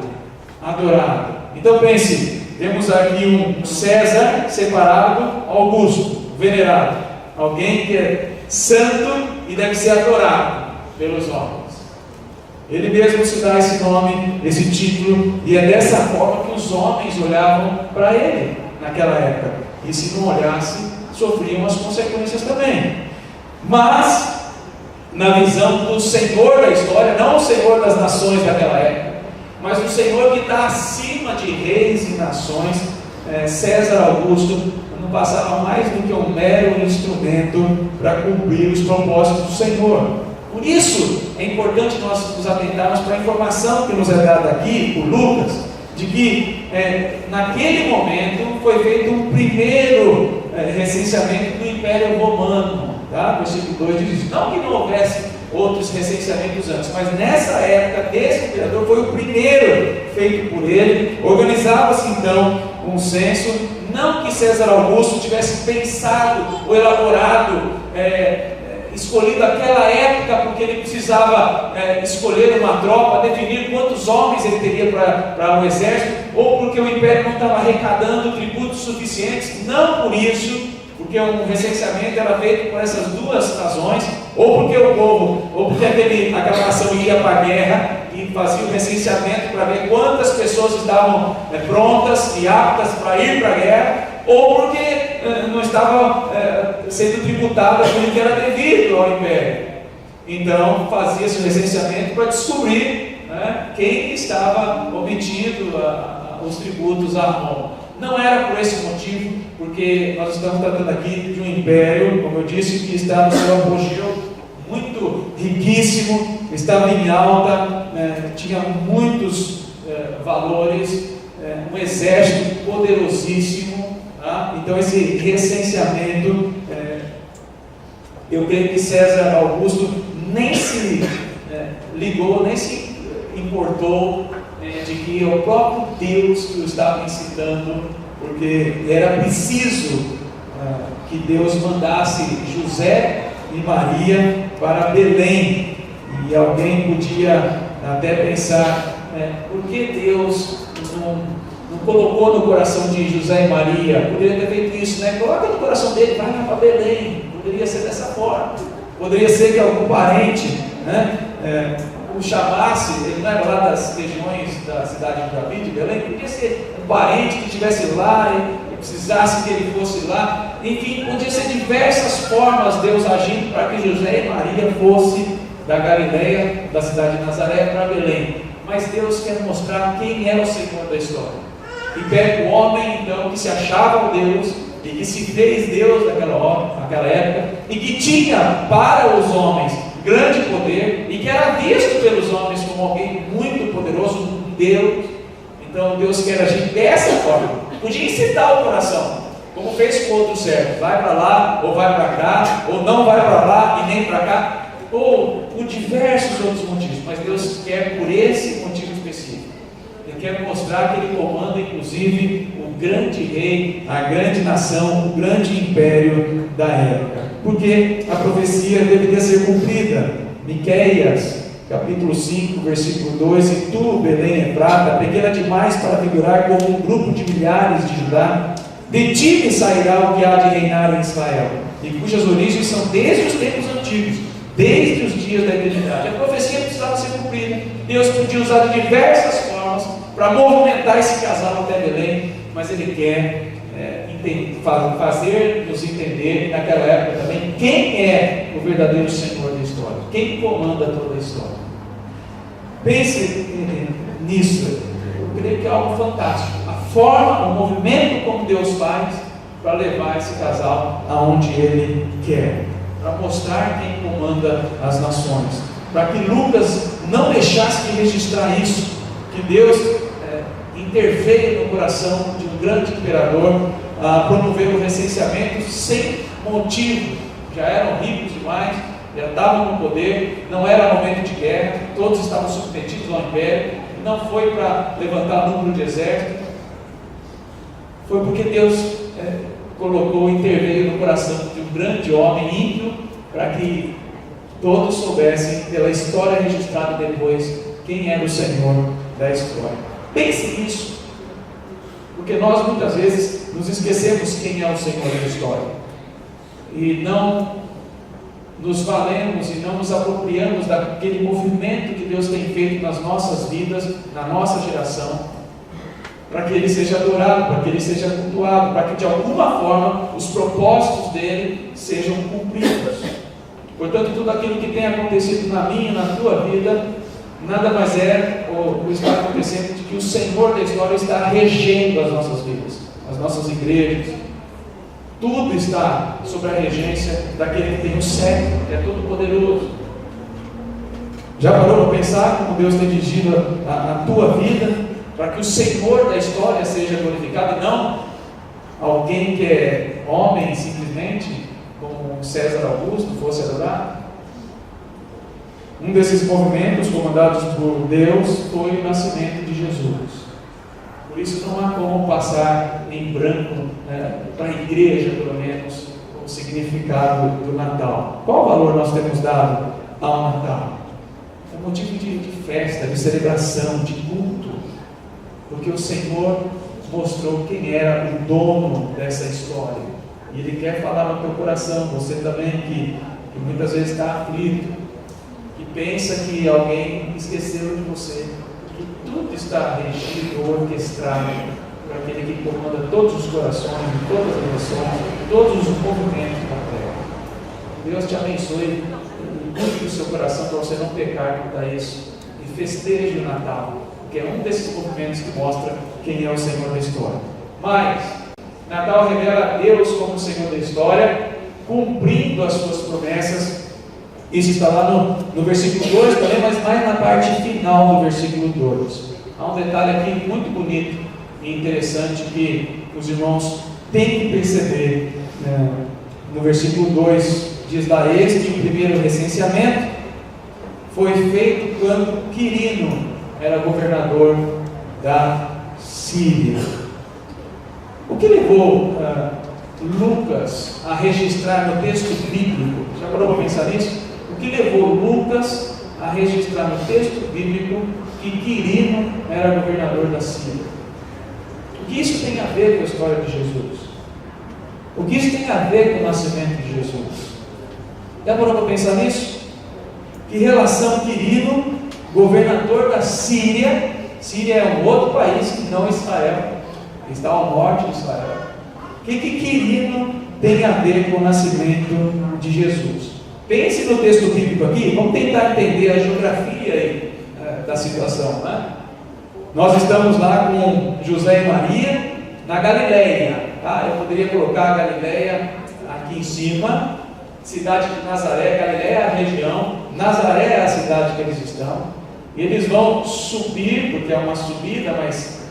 adorado. Então pense, temos aqui um César separado, Augusto, venerado. Alguém que é santo e deve ser adorado pelos homens. Ele mesmo se dá esse nome, esse título, e é dessa forma que os homens olhavam para ele naquela época. E se não olhasse, sofriam as consequências também. Mas, na visão do Senhor da história, não o Senhor das nações daquela época, mas o Senhor que está acima de reis e nações, César Augusto não passava mais do que um mero instrumento para cumprir os propósitos do Senhor. Por isso é importante nós nos atentarmos para a informação que nos é dada aqui por Lucas, de que naquele momento foi feito um primeiro recenseamento do Império Romano, tá? Versículo 2 diz isso. Não que não houvesse outros recenseamentos antes, mas nessa época esse imperador foi o primeiro feito por ele. Organizava-se então um censo, não que César Augusto tivesse pensado ou elaborado, escolhido aquela época porque ele precisava escolher uma tropa, definir quantos homens ele teria para o exército, ou porque o império não estava arrecadando tributos suficientes. Não por isso, porque um recenseamento era feito por essas duas razões, ou porque o povo, ou porque aquela nação ia para a guerra e fazia o recenseamento para ver quantas pessoas estavam prontas e aptas para ir para a guerra, ou porque não estava sendo tributada aquilo que era devido ao império. Então fazia-se o recenseamento para descobrir quem estava omitindo os tributos a Roma. Não era por esse motivo, porque nós estamos tratando aqui de um império, como eu disse, que está no seu apogeu, muito riquíssimo, estava em alta, tinha muitos valores, um exército poderosíssimo. Tá? Então esse recenseamento, eu creio que César Augusto nem se ligou, nem se importou de que é o próprio Deus que o estava incitando, porque era preciso que Deus mandasse José e Maria para Belém. E alguém podia até pensar, por que Deus não colocou no coração de José e Maria? Poderia ter feito isso, coloca no coração dele, vai lá para Belém. Poderia ser dessa forma. Poderia ser que algum parente o chamasse, ele não era lá das regiões da cidade de Davi, de Belém, podia ser um parente que estivesse lá e precisasse que ele fosse lá. Enfim, podia ser diversas formas Deus agindo para que José e Maria fossem da Galileia, da cidade de Nazaré, para Belém. Mas Deus quer mostrar quem é o Senhor da história. E pega o homem, então, que se achava o Deus e que se fez Deus naquela época, e que tinha para os homens grande poder, e que era visto pelos homens como alguém muito poderoso, um Deus. Então Deus quer agir dessa forma. Podia incitar o coração, como fez com outros servos: vai para lá, ou vai para cá, ou não vai para lá e nem para cá, ou por diversos outros motivos. Mas Deus quer por esse motivo específico. Ele quer mostrar que Ele comanda, inclusive, o grande rei, a grande nação, o grande império da época. Porque a profecia deveria ser cumprida. Miqueias, capítulo 5, versículo 2: E tu, Belém Efrata, pequena demais para figurar como um grupo de milhares de Judá, de ti me sairá o que há de reinar em Israel, e cujas origens são desde os tempos antigos, desde os dias da eternidade. A profecia precisava ser cumprida. Deus podia usar de diversas formas para movimentar esse casal até Belém, mas mas Ele quer fazer-nos entender, naquela época também, quem é o verdadeiro Senhor da história, quem comanda toda a história. Pense nisso, eu creio que é algo fantástico, a forma, o movimento como Deus faz para levar esse casal aonde Ele quer, para mostrar quem comanda as nações, para que Lucas não deixasse de registrar isso, que Deus interveio no coração de um grande imperador, promoveu o recenseamento sem motivo, já eram ricos demais, já estavam no poder, não era momento de guerra, todos estavam submetidos ao império, não foi para levantar número de exército, foi porque Deus interveio no coração de um grande homem ímpio, para que todos soubessem, pela história registrada depois, quem era o Senhor da história. Pense nisso, porque nós muitas vezes nos esquecemos quem é o Senhor da história, e não nos valemos e não nos apropriamos daquele movimento que Deus tem feito nas nossas vidas, na nossa geração, para que Ele seja adorado, para que Ele seja cultuado, para que de alguma forma os propósitos dEle sejam cumpridos. Portanto, tudo aquilo que tem acontecido na minha e na tua vida, nada mais é ou está acontecendo de que o Senhor da história está regendo as nossas vidas, as nossas igrejas. Tudo está sob a regência daquele que tem o cetro, que é todo poderoso. Já parou para pensar como Deus tem dirigido a tua vida, para que o Senhor da história seja glorificado, e não alguém que é homem simplesmente, como César Augusto fosse adorado? Um desses movimentos comandados por Deus foi o nascimento de Jesus. Por isso não há como passar em branco, para a igreja pelo menos, o significado do Natal. Qual valor nós temos dado ao Natal? É um motivo de festa, de celebração, de culto, porque o Senhor mostrou quem era o dono dessa história, e Ele quer falar no teu coração, você também que muitas vezes está aflito, que pensa que alguém esqueceu de você, que tudo está regido, orquestrado por aquele que comanda todos os corações, todas as relações, todos os movimentos da terra. Deus te abençoe, cuide do seu coração para você não pecar contra isso, e festeje o Natal, que é um desses movimentos que mostra quem é o Senhor da história. Mas Natal revela Deus como o Senhor da história, cumprindo as suas promessas. Isso está lá no versículo 2 também, mas mais na parte final do versículo 2. Há um detalhe aqui muito bonito e interessante que os irmãos têm que perceber. No versículo 2 diz lá: este o primeiro recenseamento foi feito quando Quirino era governador da Síria. O que levou Lucas a registrar no texto bíblico? Já parou para pensar nisso? O que levou Lucas a registrar no texto bíblico que Quirino era governador da Síria? O que isso tem a ver com a história de Jesus? O que isso tem a ver com o nascimento de Jesus? Já parou para pensar nisso? Que relação Quirino, governador da Síria? Síria é um outro país que não Israel, está ao norte de Israel. O que Quirino tem a ver com o nascimento de Jesus? Pense no texto bíblico aqui, vamos tentar entender a geografia aí, da situação, né? Nós estamos lá com José e Maria na Galileia, tá? Eu poderia colocar a Galileia aqui em cima, cidade de Nazaré. Galileia é a região, Nazaré é a cidade que eles estão, e eles vão subir, porque é uma subida, mas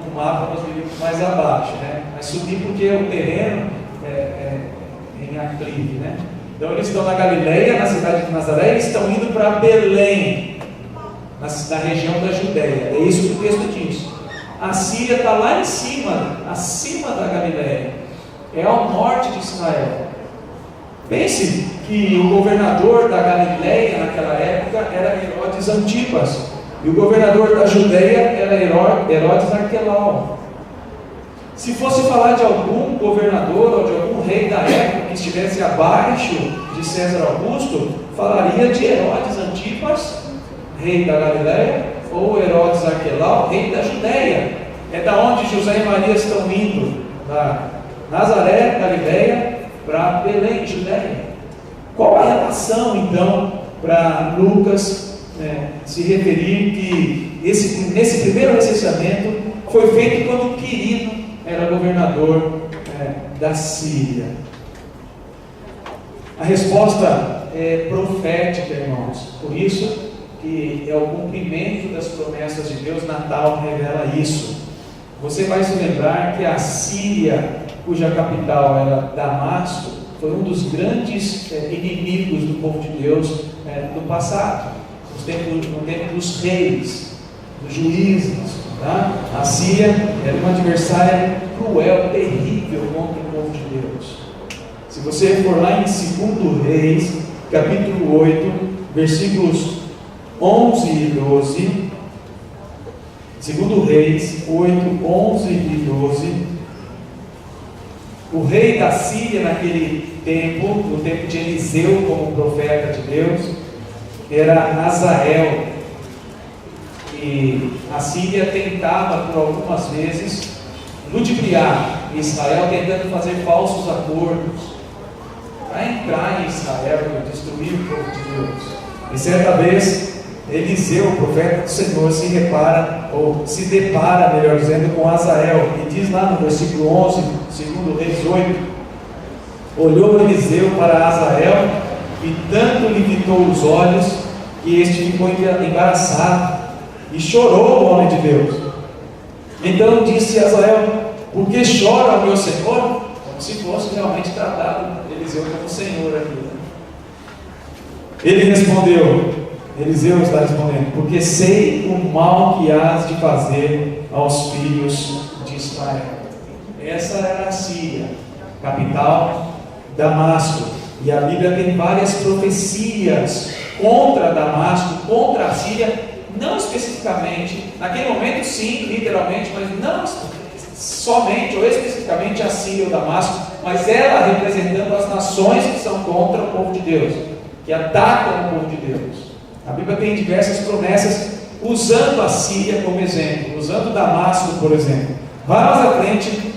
no mapa nós viríamos mais abaixo, né? Mas subir porque o terreno é em aclive, né? Então eles estão na Galileia, na cidade de Nazaré, e estão indo para Belém, na região da Judéia. É isso que o texto diz. A Síria está lá em cima, acima da Galileia, é ao norte de Israel. Pense que o governador da Galileia naquela época era Herodes Antipas, e o governador da Judéia era Herodes Arquelau. Se fosse falar de algum governador ou de algum rei da época que estivesse abaixo de César Augusto, falaria de Herodes Antipas, rei da Galileia, ou Herodes Arquelau, rei da Judéia. é da onde José e Maria estão indo, da Nazaré, Galileia, para Belém, Judéia. Qual a relação, então, para Lucas se referir que nesse primeiro recenseamento foi feito quando Quirino era governador da Síria? A resposta é profética, irmãos. Por isso que é o cumprimento das promessas de Deus. Natal revela isso. Você vai se lembrar que a Síria, cuja capital era Damasco, foi um dos grandes inimigos do povo de Deus do passado, no tempo dos reis, dos juízes. Tá? A Síria era uma adversária cruel, terrível contra o povo de Deus. Se você for lá em 2 Reis, capítulo 8, versículos 11 e 12, 2 Reis 8, 11 e 12, o rei da Síria naquele tempo, no tempo de Eliseu como profeta de Deus, era Azael. E a Síria tentava por algumas vezes ludibriar Israel, tentando fazer falsos acordos para entrar em Israel e destruir o povo de Deus. E certa vez Eliseu, o profeta do Senhor, se depara, melhor dizendo, com Azael, e diz lá no versículo 11, 2 Reis 8: olhou Eliseu para Azael e tanto lhe fitou os olhos que este ficou embaraçado e chorou o homem de Deus. Então disse Azael: por que chora o meu Senhor? Como se fosse realmente tratado Eliseu como Senhor aqui. Ele respondeu, Eliseu está respondendo: porque sei o mal que hás de fazer aos filhos de Israel. Essa era a Síria, capital Damasco. E a Bíblia tem várias profecias contra Damasco, contra a Síria, não especificamente, naquele momento sim, literalmente, mas não somente ou especificamente a Síria ou Damasco, mas ela representando as nações que são contra o povo de Deus, que atacam o povo de Deus. A Bíblia tem diversas promessas usando a Síria como exemplo, usando Damasco, por exemplo. Vá mais à frente,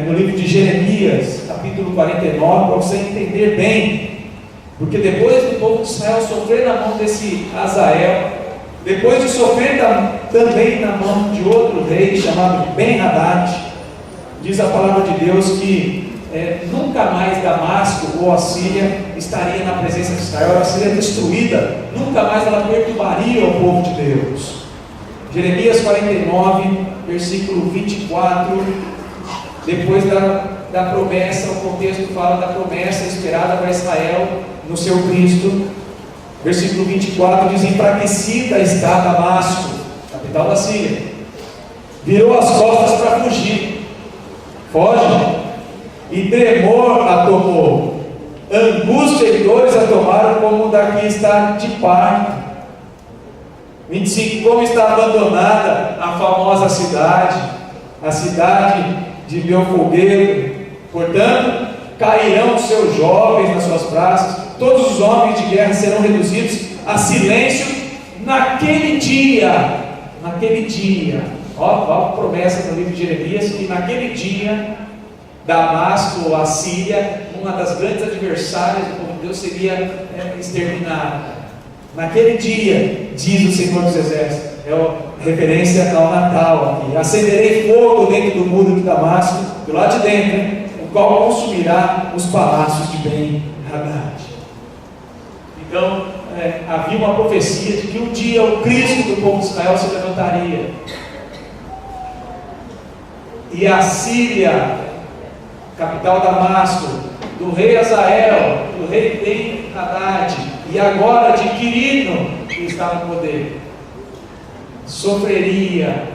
no livro de Jeremias, capítulo 49, para você entender bem, porque depois do povo de Israel sofrer na mão desse Azael, depois de sofrer também na mão de outro rei chamado Ben-Hadad, diz a palavra de Deus que nunca mais Damasco ou a Síria estaria na presença de Israel, ela seria destruída, nunca mais ela perturbaria o povo de Deus. Jeremias 49, versículo 24, depois da promessa, o contexto fala da promessa esperada para Israel no seu Cristo. Versículo 24 diz: enfraquecida está Damasco, capital da Síria, virou as costas para fugir, foge, e tremor a tomou, angústia e dores a tomaram, como daqui está de parto. 25, como está abandonada a famosa cidade, a cidade de meu fogueiro, portanto, cairão os seus jovens nas suas praças, todos os homens de guerra serão reduzidos a silêncio naquele dia. Ó, a promessa no livro de Jeremias, que naquele dia, Damasco, a Síria, uma das grandes adversárias do povo de Deus, seria exterminada. Naquele dia, diz o Senhor dos Exércitos, referência ao Natal aqui: acenderei fogo dentro do muro de Damasco, do lado de dentro, o qual consumirá os palácios de Ben-Hadad. Então, havia uma profecia de que um dia o Cristo do povo de Israel se levantaria. E a Síria, capital Damasco, do rei Azael, do rei Ben-Hadad, e agora de Quirino, que está no poder, sofreria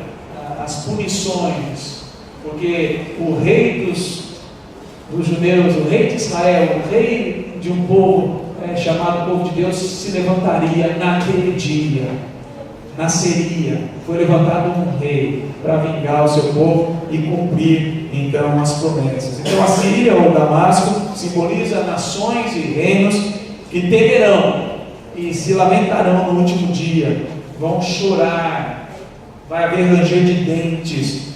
as punições, porque o rei dos judeus, o rei de Israel, o rei de um povo chamado povo de Deus, se levantaria naquele dia, nasceria, foi levantado um rei para vingar o seu povo e cumprir então as promessas. Então a Síria ou Damasco simboliza nações e reinos que temerão e se lamentarão no último dia, vão chorar, vai haver ranger de dentes,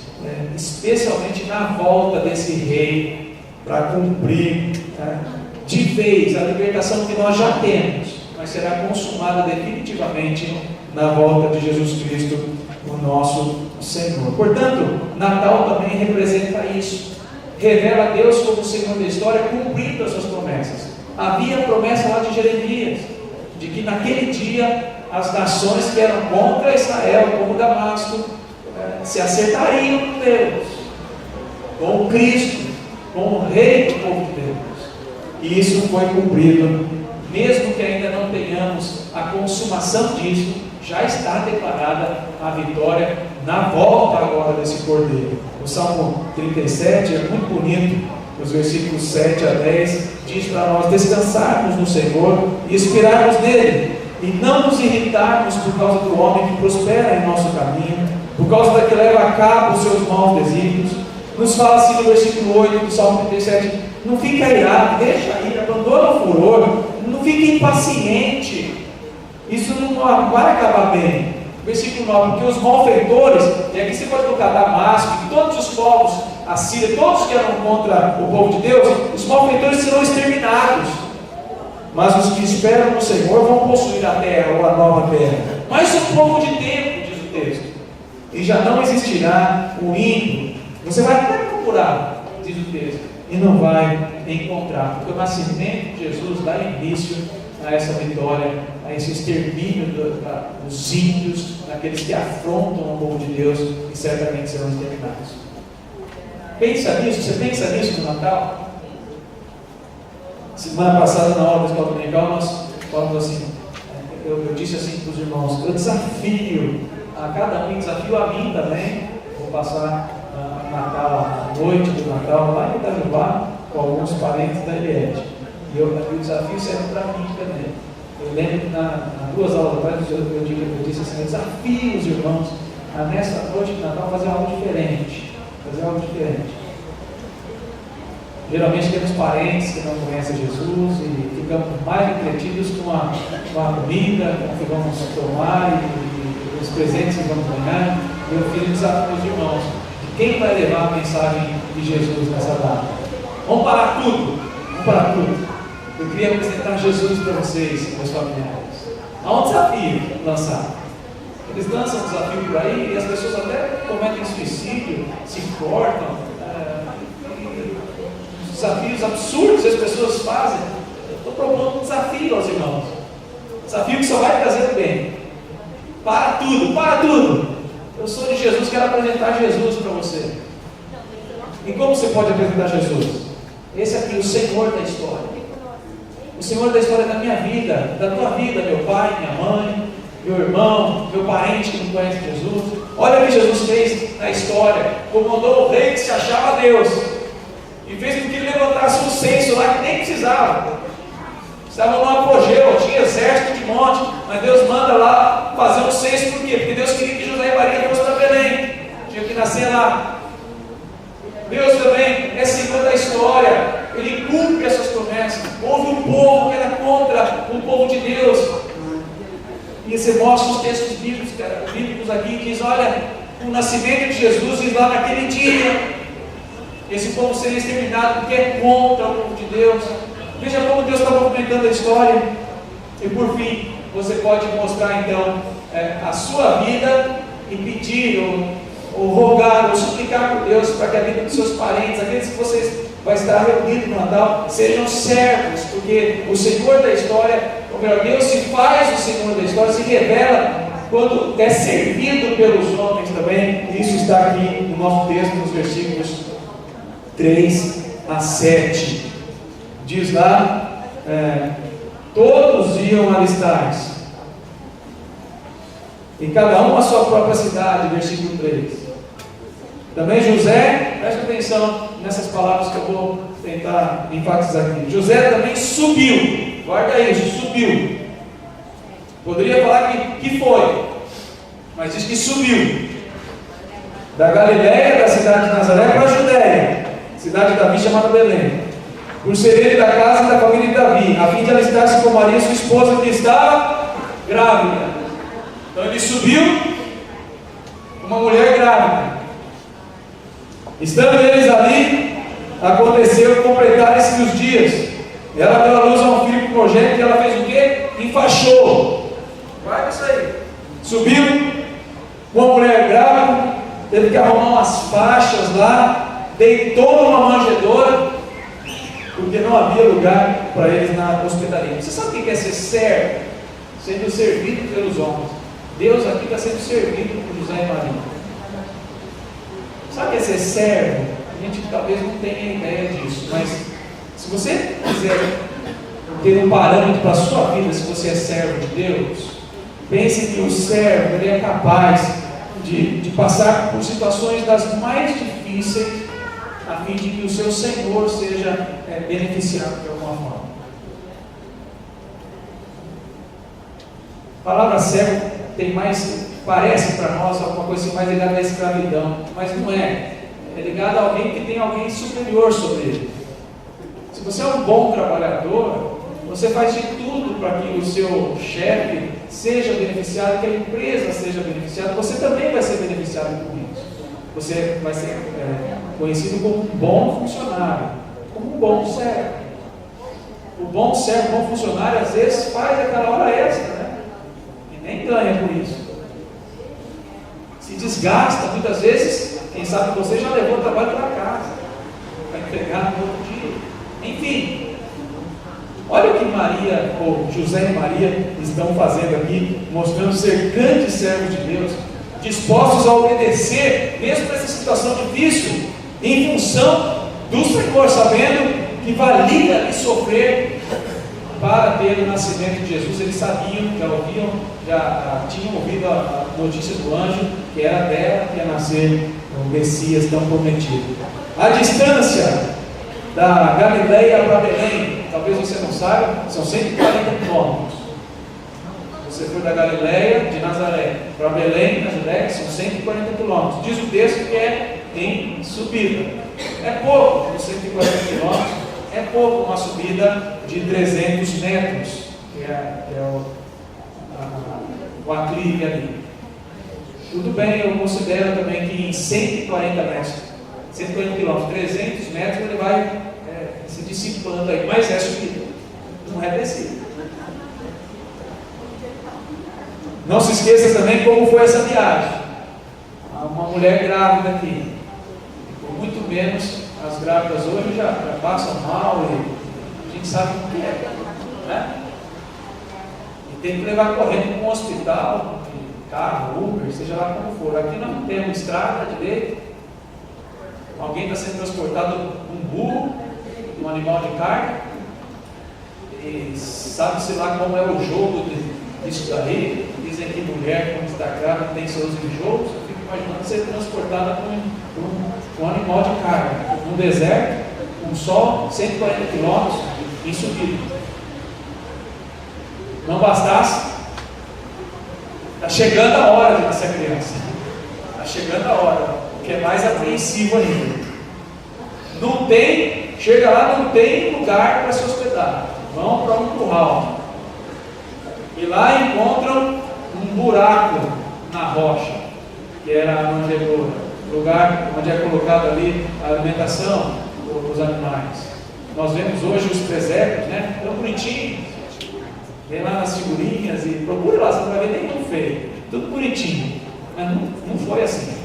especialmente na volta desse rei, para cumprir de vez a libertação que nós já temos, mas será consumada definitivamente na volta de Jesus Cristo, o nosso Senhor. Portanto, Natal também representa isso, revela Deus como o Senhor da história, cumprindo as suas promessas. Havia a promessa lá de Jeremias, de que naquele dia as nações que eram contra Israel, como Damasco, se acertariam com Deus, com o Cristo, com o Rei do povo de Deus. E isso foi cumprido, mesmo que ainda não tenhamos a consumação disso, já está declarada a vitória na volta agora desse Cordeiro. O Salmo 37 é muito bonito, os versículos 7 a 10, diz para nós descansarmos no Senhor e esperarmos nele, e não nos irritarmos por causa do homem que prospera em nosso caminho, por causa da que leva a cabo os seus maus desígnios. Nos fala assim no versículo 8 do Salmo 37, não fica irado, deixa aí, abandona o furor, não fique impaciente, isso não vai acabar bem. Versículo 9, porque os malfeitores, e aqui você pode colocar Damasco, e todos os povos, a Síria, todos que eram contra o povo de Deus, os malfeitores serão exterminados, mas os que esperam no Senhor vão possuir a terra, ou a nova terra. Mas o povo de tempo, diz o texto, e já não existirá o ímpio. Você vai até procurar, diz o texto, e não vai encontrar, porque o nascimento de Jesus dá início a essa vitória, a esse extermínio dos ímpios, daqueles que afrontam o povo de Deus, e certamente serão exterminados. Pensa nisso, você pensa nisso no Natal? Semana passada, na aula da escola dominical, nós falamos assim, eu disse assim para os irmãos, eu desafio a cada um, desafio a mim também, vou passar Natal, a noite do Natal, lá em Itajubá, com alguns parentes da Eliette. E o desafio serve para mim também. Eu lembro que nas duas aulas atrás eu disse assim, eu desafio os irmãos a nessa noite de Natal fazer algo diferente. Geralmente temos parentes que não conhecem Jesus e ficamos mais entretidos com a comida, com o que vamos tomar e os presentes que vamos ganhar. Meu filho desafia os irmãos. Quem vai levar a mensagem de Jesus nessa data? Vamos parar tudo. Eu queria apresentar Jesus para vocês, meus familiares. Há um desafio lançado. Eles lançam um desafio por aí e as pessoas até cometem suicídio, se cortam. Desafios absurdos que as pessoas fazem. Eu estou propondo um desafio aos irmãos. Desafio que só vai trazer o bem. Para tudo. Eu sou de Jesus, quero apresentar Jesus para você. E como você pode apresentar Jesus? Esse aqui, o Senhor da história. O Senhor da história da minha vida, da tua vida, meu pai, minha mãe, meu irmão, meu parente que não conhece Jesus. Olha o que Jesus fez na história. Comandou o rei que se achava Deus. E fez com que ele levantasse um censo lá que nem precisava. Estavam no apogeu, tinha exército de monte, mas Deus manda lá fazer um censo, por quê? Porque Deus queria que José e Maria fossem para Belém, tinha que nascer lá. Deus também é Senhor da história, Ele cumpre essas promessas. Houve um povo que era contra o povo de Deus, e você mostra os textos bíblicos aqui, e diz, olha, o nascimento de Jesus diz lá naquele dia, esse povo seria exterminado porque é contra o povo de Deus. Veja como Deus está movimentando a história. E por fim, você pode mostrar então a sua vida e pedir, ou rogar, ou suplicar por Deus para que a vida dos seus parentes, aqueles que vocês vai estar reunidos no Natal, sejam servos, porque o Senhor da história, ou melhor, Deus se faz o Senhor da história, se revela quando é servido pelos homens também. Isso está aqui no nosso texto, nos versículos 3 a 7. Diz lá, todos iam alistar-se, e cada um a sua própria cidade, versículo 3. Também José, presta atenção nessas palavras que eu vou tentar enfatizar aqui. José também subiu, guarda isso, subiu. Poderia falar que foi, mas diz que subiu. Da Galiléia, da cidade de Nazaré, para a Judéia, cidade de Davi chamada Belém, por ser ele da casa e da família de Davi, a fim de alistar-se com Maria, sua esposa, que estava grávida. Então ele subiu, uma mulher grávida. Estando eles ali, aconteceu completarem-se os dias. Ela deu à luz a um filho primogênito e ela fez o quê? Enfaixou. Vai isso aí. Subiu com uma mulher grávida, teve que arrumar umas faixas lá, deitou numa manjedoura, porque não havia lugar para eles na hospedaria. Você sabe o que é ser servo? Sendo servido pelos homens. Deus aqui está sendo servido por José e Maria. Sabe o que é ser servo? A gente talvez não tenha ideia disso, mas se você quiser ter um parâmetro para a sua vida, se você é servo de Deus, pense que o servo ele é capaz de passar por situações das mais difíceis, a fim de que o seu Senhor seja beneficiado de alguma forma. A palavra servo tem mais, parece para nós alguma coisa assim mais ligada à escravidão, mas não é. É ligado a alguém que tem alguém superior sobre ele. Se você é um bom trabalhador, você faz de tudo para que o seu chefe seja beneficiado, que a empresa seja beneficiada, você também vai ser beneficiado com isso. Você vai ser conhecido como um bom funcionário, como um bom servo. O bom servo, o bom funcionário, às vezes faz aquela hora extra, né? E nem ganha por isso. Se desgasta, muitas vezes, quem sabe você já levou o trabalho para casa, para entregar no outro dia. Enfim, olha o que Maria, ou José e Maria estão fazendo aqui, mostrando ser grandes servos de Deus, dispostos a obedecer, mesmo nessa situação difícil, em função do Senhor, sabendo que valia lhe sofrer para ter o nascimento de Jesus. Eles sabiam, já tinham ouvido a notícia do anjo, que era dela que ia nascer o Messias tão prometido. A distância da Galileia para Belém, talvez você não saiba, são 140 quilômetros. Você for da Galileia, de Nazaré, para Belém, na Judéia, são 140 quilômetros. Diz o texto que é em subida. É pouco, os 140 quilômetros, é pouco uma subida de 300 metros, que é o aclive ali. Tudo bem, eu considero também que em 140 metros, 140 quilômetros, 300 metros, ele vai se dissipando aí, mas é subida, não é descida. Não se esqueça também como foi essa viagem. Uma mulher grávida aqui, por muito menos as grávidas hoje já passam mal e a gente sabe o que é, né? E tem que levar correndo para um hospital, carro, Uber, seja lá como for. Aqui nós não temos estrada direito. Alguém está sendo transportado um burro, um animal de carga, e sabe-se lá como é o jogo disso daí. Dizem que mulher, quando está grávida, tem seus enjoos. Eu fico imaginando ser transportada por um animal de carga, num deserto, com sol, 140 quilômetros, em subida. Não bastasse, está chegando a hora de nascer a criança. Está chegando a hora, o que é mais apreensivo ainda. Não tem, chega lá, não tem lugar para se hospedar. Vão para um curral. E lá encontram um buraco na rocha, que era a manjedoura, lugar onde é colocado ali a alimentação dos animais. Nós vemos hoje os presépios, né? Tão bonitinhos. Vem lá nas figurinhas e procure lá, você não vai ver nenhum feio. Tudo bonitinho. Mas não foi assim.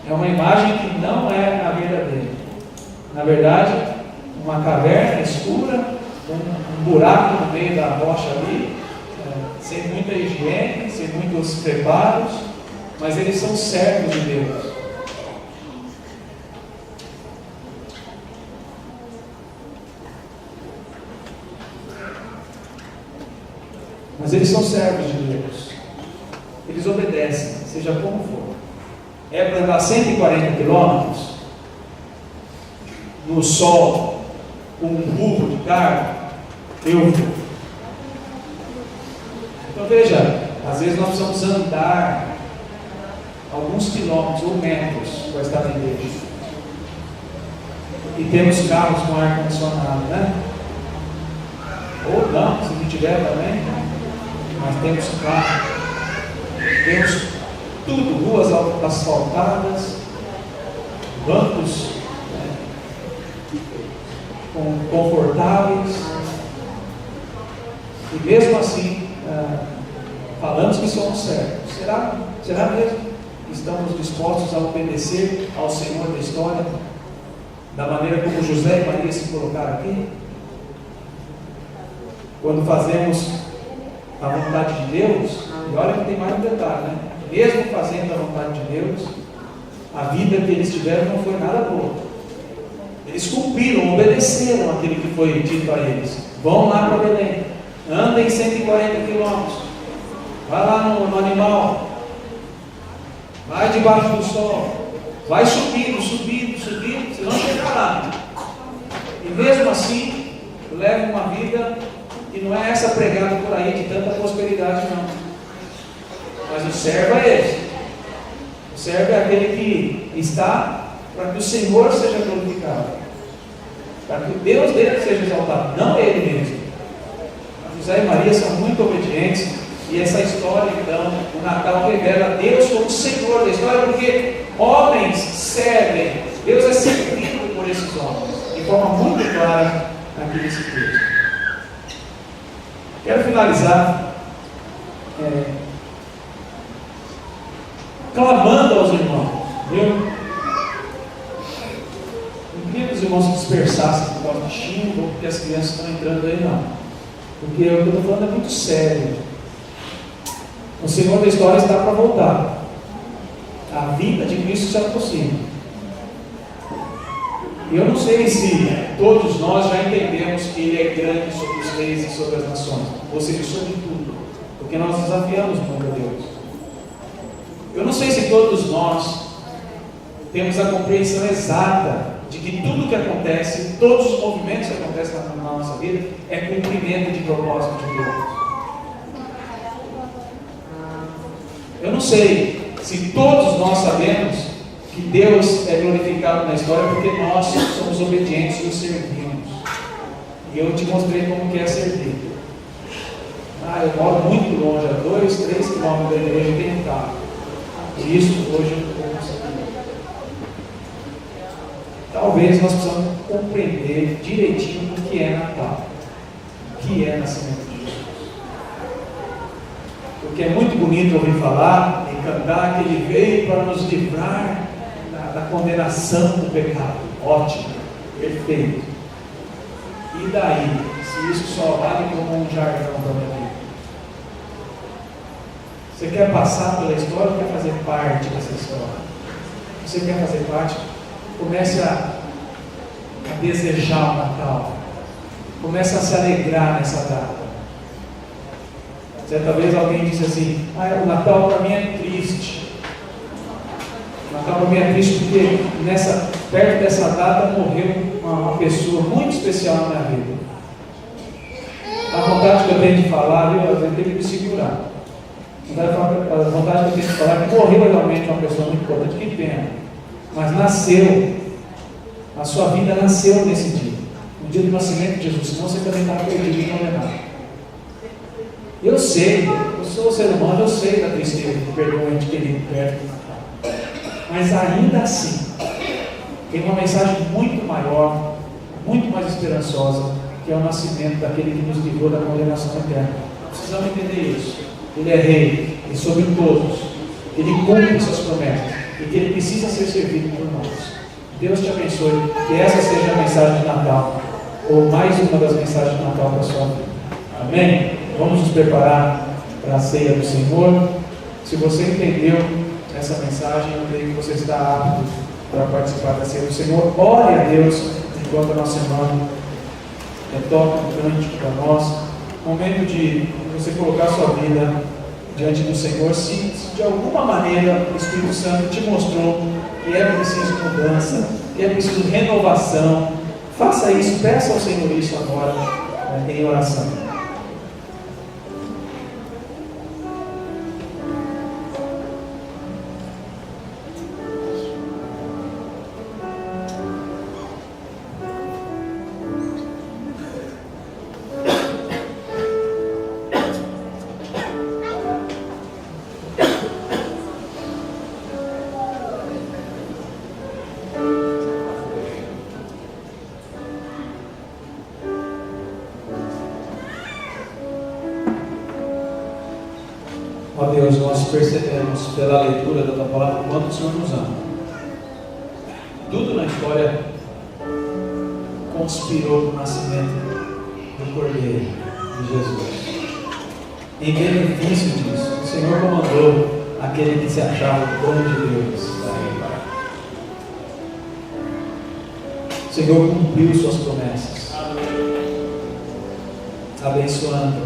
É uma imagem que não é a verdadeira. Na verdade, uma caverna escura, um buraco no meio da rocha ali, sem muita higiene, sem muitos preparos, mas eles são servos de Deus. Mas eles são servos de Deus. Eles obedecem, seja como for. É para andar 140 quilômetros no sol, com um burro de carga, eu vou. Então veja, às vezes nós precisamos andar alguns quilômetros ou metros para estar em igreja. E temos carros com ar condicionado, né? Ou não, se não tiver também, mas temos carro, temos tudo, ruas asfaltadas, bancos confortáveis, e mesmo assim falamos que somos servos. Será mesmo que estamos dispostos a obedecer ao Senhor da história, da maneira como José e Maria se colocaram aqui? Quando fazemos a vontade de Deus, e olha que tem mais um detalhe, né? Mesmo fazendo a vontade de Deus, a vida que eles tiveram não foi nada boa. Eles cumpriram, obedeceram aquilo que foi dito a eles. Vão lá para Belém, andem 140 quilômetros, vai lá no animal, vai debaixo do sol, vai subindo, vocês vão chegar lá. E mesmo assim, leva uma vida que não é essa pregada por aí de tanta prosperidade, não. Mas o servo é esse. O servo é aquele que está para que o Senhor seja glorificado, para que o Deus dele seja exaltado, não ele mesmo. José e Maria são muito obedientes, e essa história, então, o Natal revela Deus como Senhor da história, porque homens servem, Deus é servido por esses homens, de forma muito clara aqui nesse texto. Quero finalizar clamando aos irmãos, viu? Não queria que os irmãos se dispersassem por causa de xingo ou porque as crianças estão entrando aí, não. Porque o que eu estou falando é muito sério. O Senhor da história está para voltar. A vinda de Cristo se aproxima. E eu não sei se todos nós já entendemos que Ele é grande sobre os reis e sobre as nações, ou seja, sobre tudo, porque nós desafiamos muito a Deus. Eu não sei se todos nós temos a compreensão exata de que tudo que acontece, todos os movimentos que acontecem na nossa vida, é cumprimento de propósito de Deus. Eu não sei se todos nós sabemos que Deus é glorificado na história porque nós somos obedientes e o servimos. E eu te mostrei como que é servir. Eu moro muito longe, a 2-3 quilômetros da igreja, e tenho um carro. E isso hoje eu não vou conseguir. Talvez nós precisamos compreender direitinho o que é Natal, o que é nascimento de Jesus. Porque é muito bonito ouvir falar e cantar que Ele veio para nos livrar da condenação do pecado. Ótimo, perfeito. E daí, se isso só vale como um jargão para a minha vida? Você quer passar pela história ou quer fazer parte dessa história? Você quer fazer parte? Comece a desejar o Natal. Comece a se alegrar nessa data. Certa vez alguém disse assim: o Natal para mim é triste. O Natal para mim é triste porque perto dessa data morreu uma pessoa muito especial na minha vida. A vontade que eu tenho de falar, eu tenho que me segurar. A vontade que eu tenho de falar é que morreu realmente uma pessoa muito importante, que pena. Mas nasceu, a sua vida nasceu nesse dia, no dia do nascimento de Jesus, senão você também está perdido e condenado. Eu sei, eu sou ser humano, eu sei da tristeza de perder um ente querido perto do Natal. Mas ainda assim, tem uma mensagem muito maior, muito mais esperançosa, que é o nascimento daquele que nos livrou da condenação eterna. Precisamos entender isso. Ele é rei, e sobre todos, Ele cumpre suas promessas, e que Ele precisa ser servido por nós. Deus te abençoe, que essa seja a mensagem de Natal, ou mais uma das mensagens de Natal para a sua vida. Amém? Vamos nos preparar para a ceia do Senhor. Se você entendeu essa mensagem, eu creio que você está apto para participar da ceia do Senhor. Ore a Deus enquanto a nossa irmã toca um cântico para nós. Momento de você colocar sua vida diante do Senhor. Se de alguma maneira o Espírito Santo te mostrou que é preciso mudança, que é preciso renovação, faça isso, peça ao Senhor isso agora em oração. Ó Deus, nós percebemos pela leitura da tua palavra o quanto o Senhor nos ama. Tudo na história conspirou para o nascimento do Cordeiro de Jesus. Em benefício disso, o Senhor comandou aquele que se achava o dono de Deus. O Senhor cumpriu suas promessas, abençoando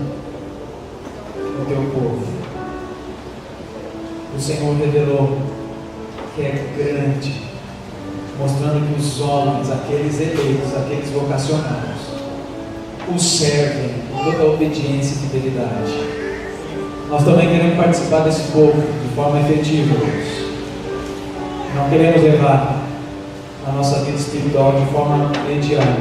o teu povo. O Senhor revelou que é grande, mostrando que os homens, aqueles eleitos, aqueles vocacionados, o servem com toda a obediência e fidelidade. Nós também queremos participar desse povo de forma efetiva, Deus. Não queremos levar a nossa vida espiritual de forma mediana.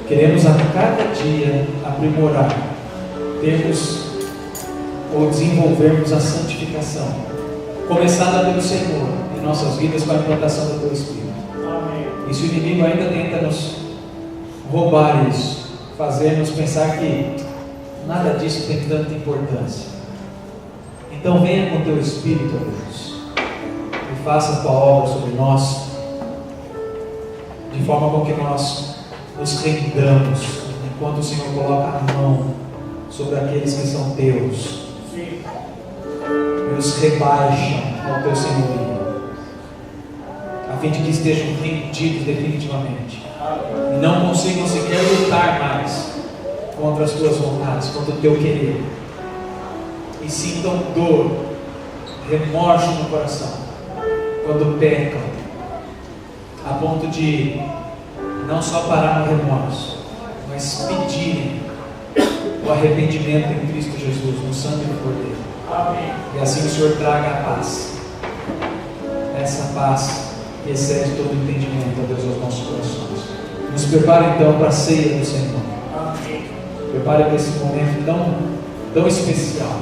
Queremos a cada dia aprimorar, termos ou desenvolvermos a santificação, começada pelo Senhor em nossas vidas com a implantação do teu Espírito. Amém. E se o inimigo ainda tenta nos roubar isso, fazer-nos pensar que nada disso tem tanta importância, então venha com o teu Espírito, Deus, e faça a tua obra sobre nós, de forma com que nós nos rendamos, enquanto o Senhor coloca a mão sobre aqueles que são teus. Sim. E os rebaixam ao teu senhorio, a fim de que estejam rendidos definitivamente e não consigam sequer lutar mais contra as tuas vontades, contra o teu querer, e sintam dor, remorso no coração quando pecam, a ponto de não só parar no remorso, mas pedirem o arrependimento em Cristo Jesus, no sangue do Cordeiro. Amém. E assim o Senhor traga a paz, essa paz que excede todo o entendimento, ó Deus, aos nossos corações. Nos prepare então para a ceia do Senhor. Amém. Prepare para esse momento tão especial,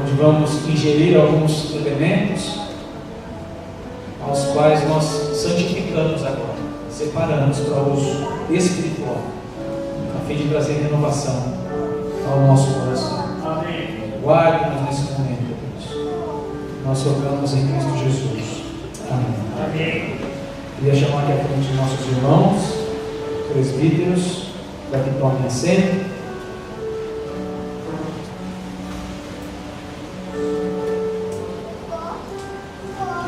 onde vamos ingerir alguns elementos aos quais nós santificamos agora, separamos para uso espiritual, a fim de trazer renovação ao nosso coração. Amém. Guarde-nos nesse momento, Deus. Nós rogamos em Cristo Jesus. Amém. Amém. Queria chamar aqui à frente os nossos irmãos, presbíteros, para que tomem assento.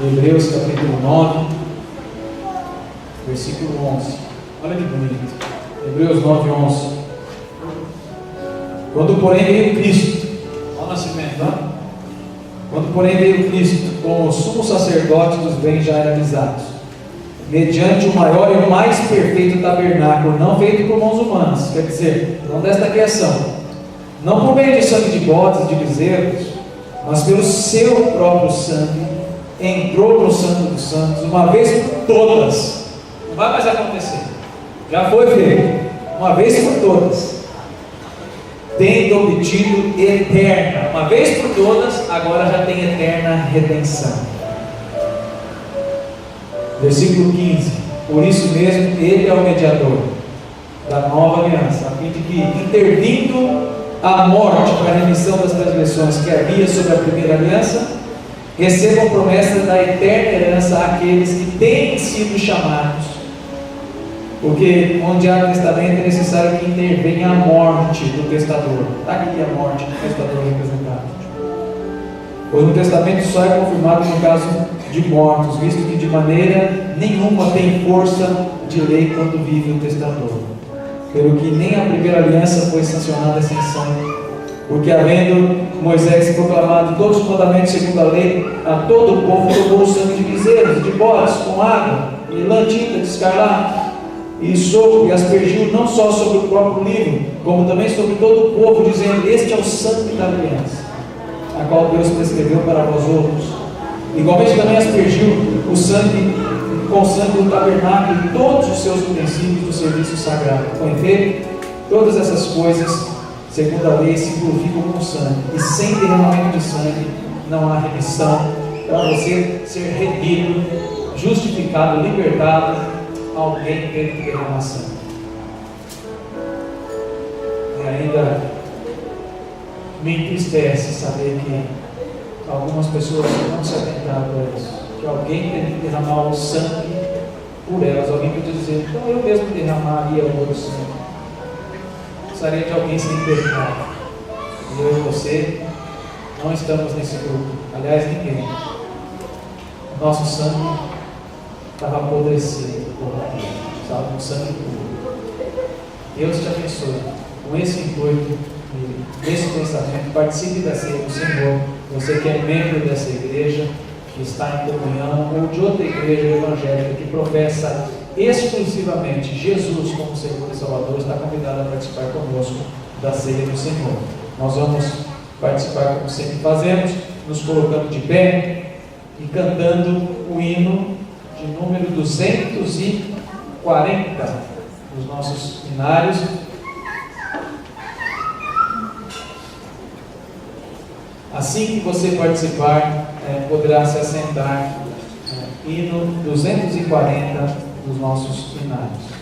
Hebreus capítulo 9, versículo 11. Olha que bonito. Hebreus 9, 11. Quando porém veio Cristo, olha o nascimento, tá? Quando porém veio Cristo, como sumo sacerdote dos bens já realizados, mediante o maior e o mais perfeito tabernáculo, não feito por mãos humanas, quer dizer, não desta criação, não por meio de sangue de bodes e de bezerros, mas pelo seu próprio sangue, entrou no Santo dos Santos, uma vez por todas. Não vai mais acontecer, já foi feito, uma vez por todas, tendo obtido eterna, uma vez por todas, agora já tem eterna redenção. Versículo 15. Por isso mesmo, ele é o mediador da nova aliança, a fim de que, intervindo a morte para a remissão das transgressões que havia sobre a primeira aliança, recebam promessa da eterna herança àqueles que têm sido chamados. Porque onde há testamento é necessário que intervenha a morte do testador. Está aqui a morte do testador representado. Pois no testamento só é confirmado no caso de mortos, visto que de maneira nenhuma tem força de lei quando vive o testador. Pelo que nem a primeira aliança foi sancionada sem sangue. Porque havendo Moisés proclamado todos os mandamentos segundo a lei, a todo o povo tomou o sangue de bezerros, de bodes, com água, e lã tinta de escarlate, e sopro, e aspergiu não só sobre o próprio livro, como também sobre todo o povo, dizendo: este é o sangue da aliança, a qual Deus prescreveu para vós outros. Igualmente também aspergiu o sangue, com o sangue do tabernáculo e todos os seus utensílios do serviço sagrado. Com efeito, todas essas coisas, segundo a lei, se purificam com sangue, e sem derramamento de sangue não há remissão. Para você ser redido, justificado, libertado, alguém tem que derramar sangue. E ainda Me entristece saber que algumas pessoas não se atentaram a isso, que alguém tem que derramar o sangue por elas. Alguém podia dizer, então eu mesmo derramaria o meu sangue. Gostaria de alguém sem pecado. E eu e você não estamos nesse grupo. Aliás, ninguém. O nosso sangue estava apodrecido por aqui. Sabe? Um sangue puro. Deus te abençoe. Com esse intuito, nesse pensamento, participe da ceia do Senhor. Você que é membro dessa igreja, que está em comunhão, ou de outra igreja evangélica que professa exclusivamente Jesus como Senhor e Salvador, está convidado a participar conosco da ceia do Senhor. Nós vamos participar como sempre fazemos, nos colocando de pé e cantando o hino de número 240 dos nossos hinários. Assim que você participar, poderá se assentar. Hino 240 dos nossos hinários.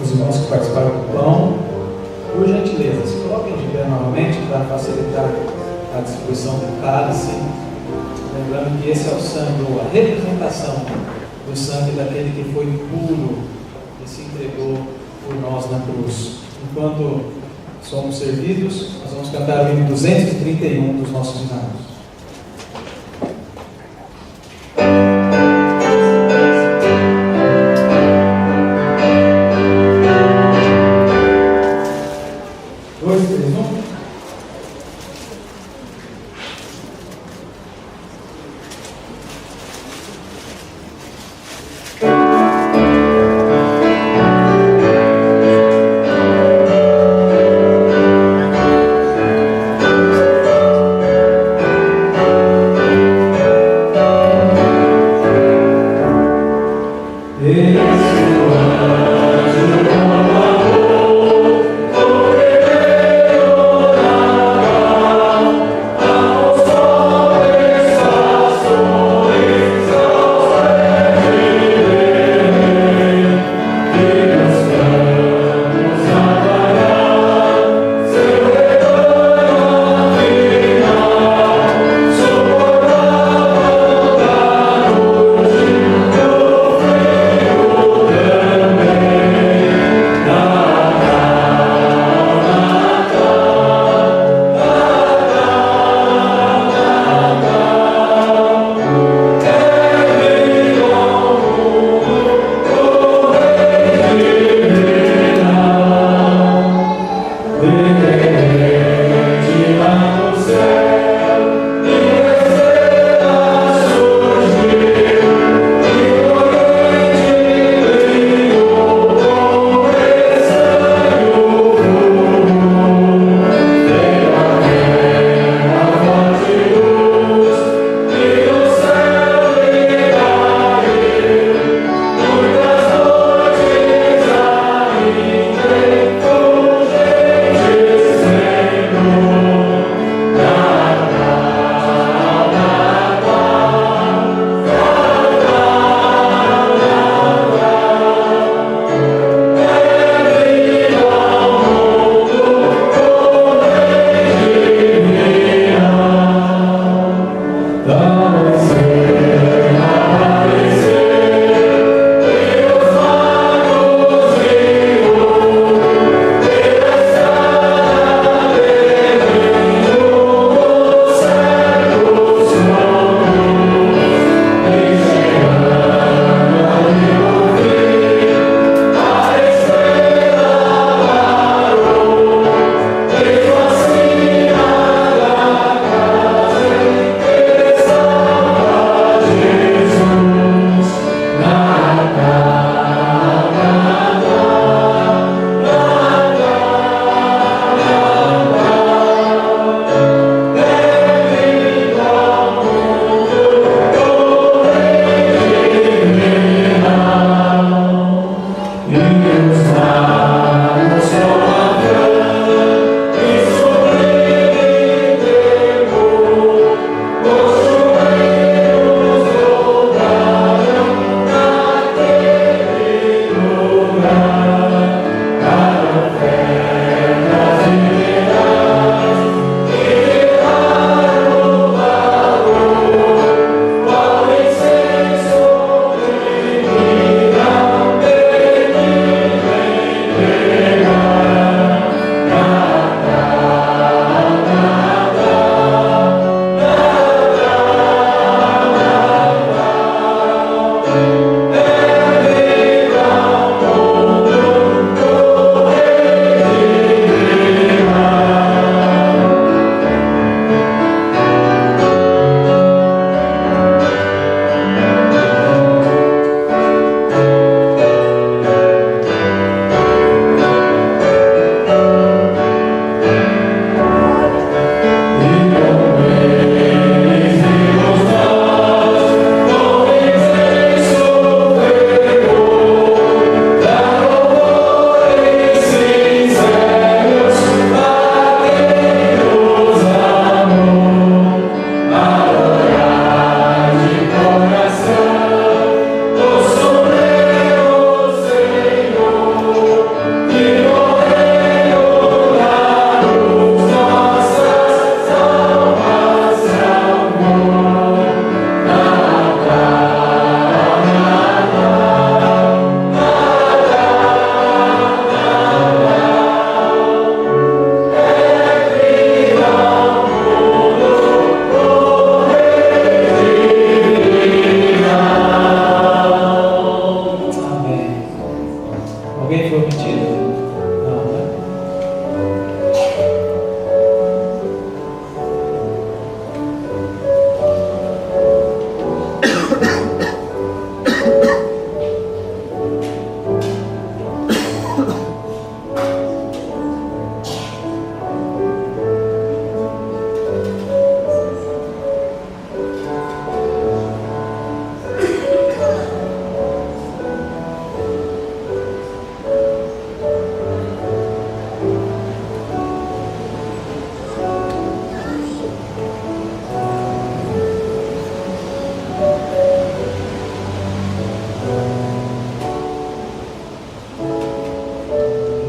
Os irmãos que participaram do pão, por gentileza, se coloquem de pé novamente para facilitar a distribuição do cálice. Lembrando que esse é o sangue, ou a representação do sangue daquele que foi puro e se entregou por nós na cruz. Enquanto somos servidos, nós vamos cantar o hino 231 dos nossos hinários.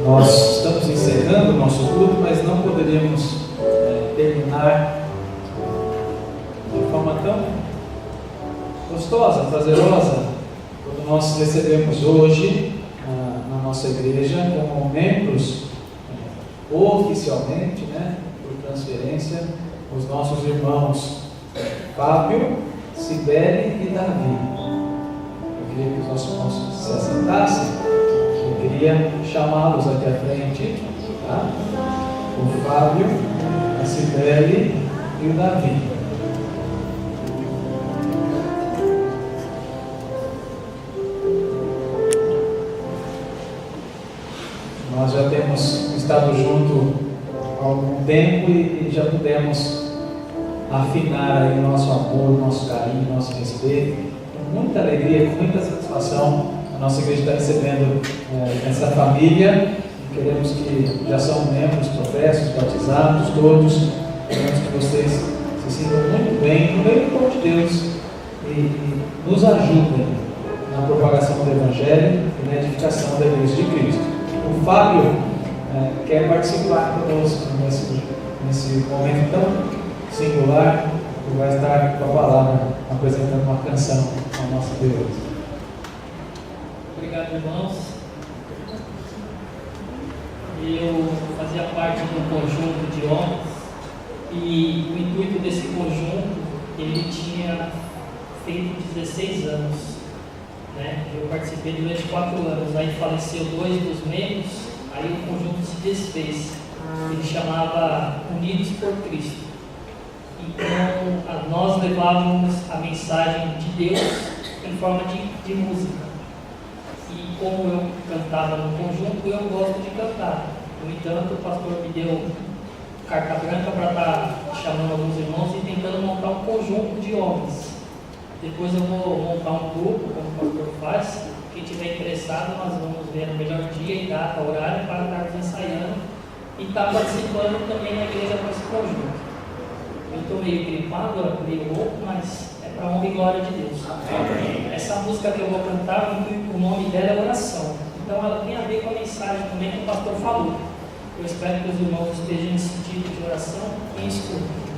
Nós estamos encerrando o nosso culto, mas não poderíamos terminar de forma tão gostosa, prazerosa, quando nós recebemos hoje na nossa igreja, como membros, oficialmente, por transferência, os nossos irmãos Fábio, Cibele e Davi. Eu queria que os nossos irmãos se assentassem. Eu queria chamá-los aqui à frente, tá? O Fábio, a Cibele e o Davi. Nós já temos estado junto há algum tempo e já pudemos afinar aí o nosso amor, nosso carinho, nosso respeito. Com muita alegria, com muita satisfação, a nossa igreja está recebendo essa família. Queremos que já são membros professos, batizados, todos. Queremos que vocês se sintam muito bem no meio do povo de Deus e nos ajudem na propagação do Evangelho e na edificação da Igreja de Cristo. O Fábio quer participar conosco nesse momento tão singular, e vai estar com a palavra apresentando uma canção ao nosso Deus. Obrigado, irmãos. Eu fazia parte de um conjunto de homens e o intuito desse conjunto, ele tinha feito 16 anos, Eu participei durante 4 anos, aí faleceu 2 dos membros, aí o conjunto se desfez. Ele chamava Unidos por Cristo. Então, nós levávamos a mensagem de Deus em forma de música. E como eu cantava no conjunto, eu gosto de cantar. No entanto, o pastor me deu carta branca para estar chamando alguns irmãos e tentando montar um conjunto de homens. Depois eu vou montar um grupo, como o pastor faz, que tiver interessado, nós vamos ver o melhor dia e data, horário para estarmos ensaiando e estar participando também na igreja com esse conjunto. Eu estou meio gripado, meio louco, mas é para a honra e glória de Deus. Amém. Essa música que eu vou cantar, o nome dela é Oração. Então ela tem a ver com a mensagem também que o pastor falou. Eu espero que os irmãos estejam nesse sentido de oração e escuta.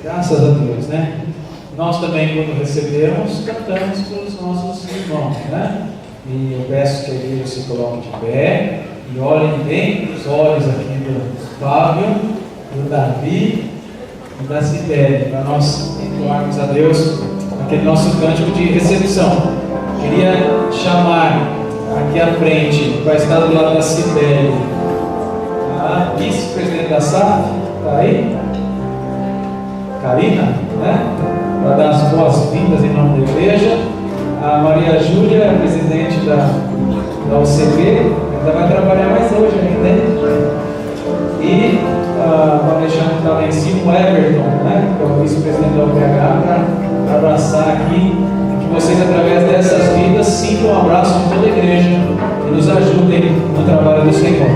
Graças a Deus, né? Nós também, quando recebemos, cantamos para os nossos irmãos, né? E eu peço que a igreja se coloque de pé e olhem bem os olhos aqui do Fábio, do Davi e da Cibele, para nós entoarmos a Deus aquele nosso cântico de recepção. Queria chamar aqui à frente, para estar do lado da Cibele, a vice-presidente da SAF, está aí? Karina, né? Para dar as boas-vindas em nome da igreja. A Maria Júlia, a presidente da OCB, ainda vai trabalhar mais hoje ainda, né? E o Alexandre está lá em cima, o Everton, né? Que é o vice-presidente da OPH, para abraçar aqui, e que vocês, através dessas vidas, sintam um abraço de toda a igreja e nos ajudem no trabalho do Senhor.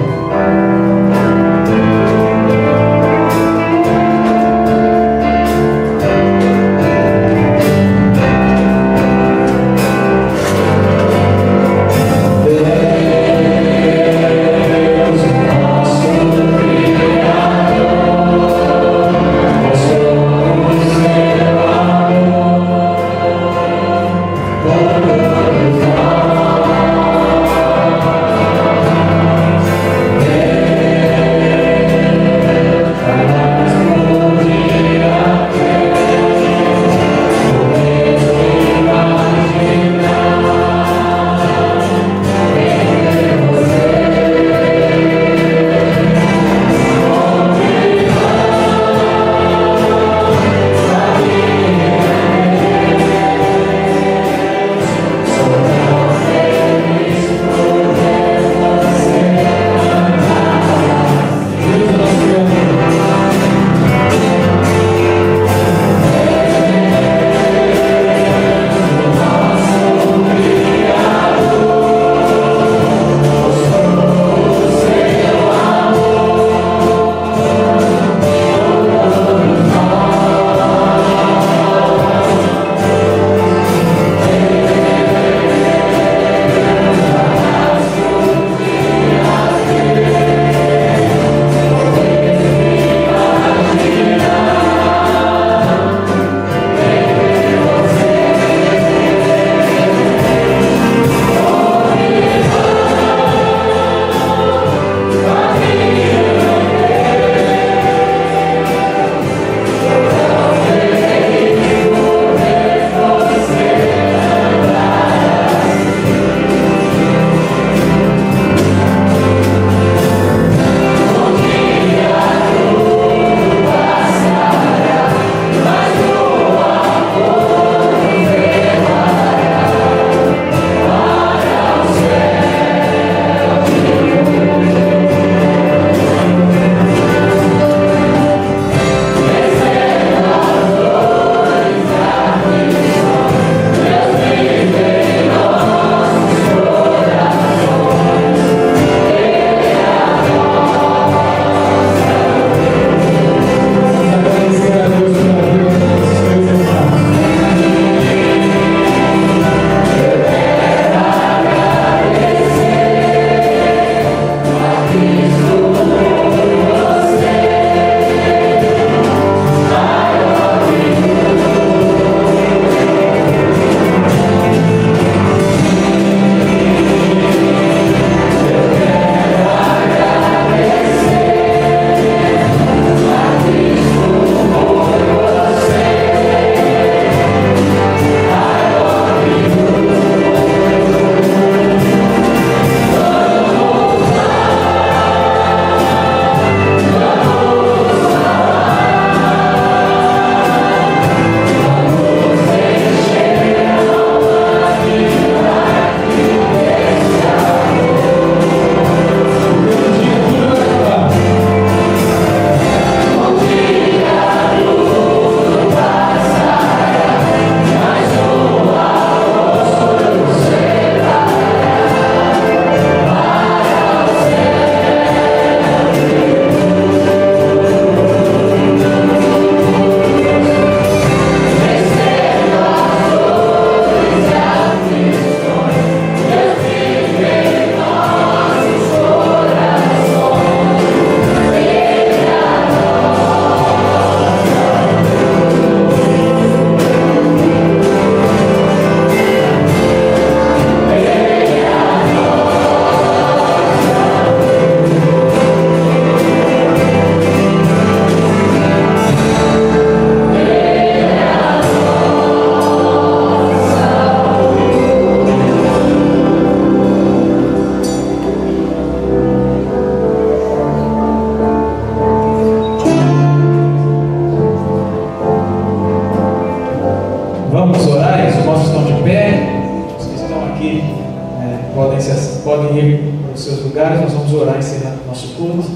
vamos orar encerrando o nosso culto.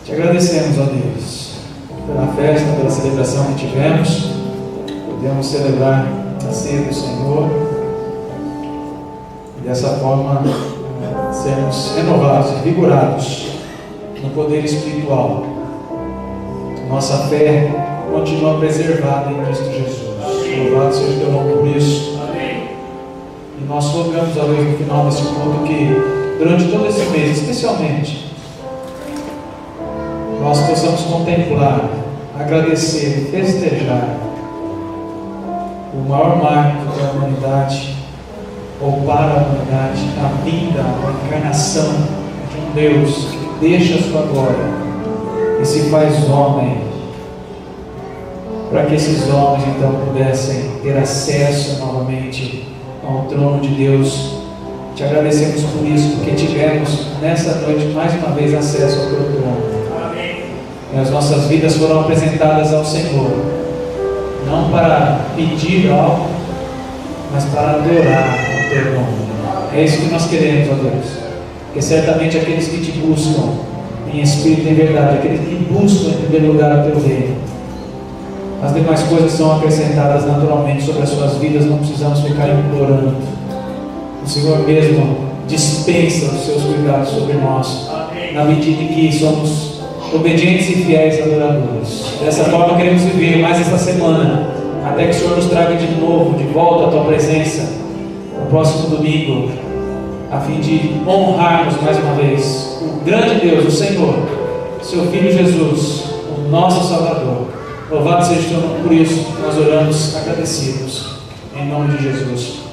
Te agradecemos, ó Deus, pela festa, pela celebração que tivemos. Podemos celebrar a ceia do Senhor e dessa forma sermos renovados e vigorados no poder espiritual. Nossa fé continua preservada em Cristo Jesus. Louvado seja o teu nome por isso. E nós rogamos, ó Deus, no final desse culto, que durante todo esse mês, especialmente, nós possamos contemplar, agradecer, festejar o maior marco da humanidade, ou para a humanidade, a vinda, a encarnação de um Deus que deixa a sua glória e se faz homem, para que esses homens então pudessem ter acesso novamente ao trono de Deus. Te agradecemos por isso, porque tivemos nessa noite mais uma vez acesso ao teu trono. E as nossas vidas foram apresentadas ao Senhor, não para pedir algo, mas para adorar o teu nome. É isso que nós queremos, ó Deus, porque certamente aqueles que te buscam em espírito e em verdade, aqueles que buscam em primeiro lugar o teu reino, as demais coisas são acrescentadas naturalmente sobre as suas vidas. Não precisamos ficar implorando. O Senhor mesmo dispensa os seus cuidados sobre nós, na medida em que somos obedientes e fiéis adoradores. Dessa forma queremos viver mais essa semana, até que o Senhor nos traga de novo, de volta à tua presença, no próximo domingo, a fim de honrarmos mais uma vez o grande Deus, o Senhor, seu Filho Jesus, o nosso Salvador. Louvado seja o teu nome por isso. Nós oramos agradecidos, em nome de Jesus.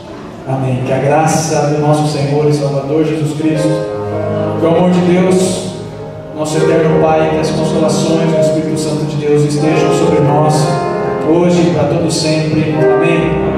Amém. Que a graça do nosso Senhor e Salvador Jesus Cristo, que o amor de Deus, nosso eterno Pai, que as consolações do Espírito Santo de Deus estejam sobre nós, hoje e para todo sempre. Amém.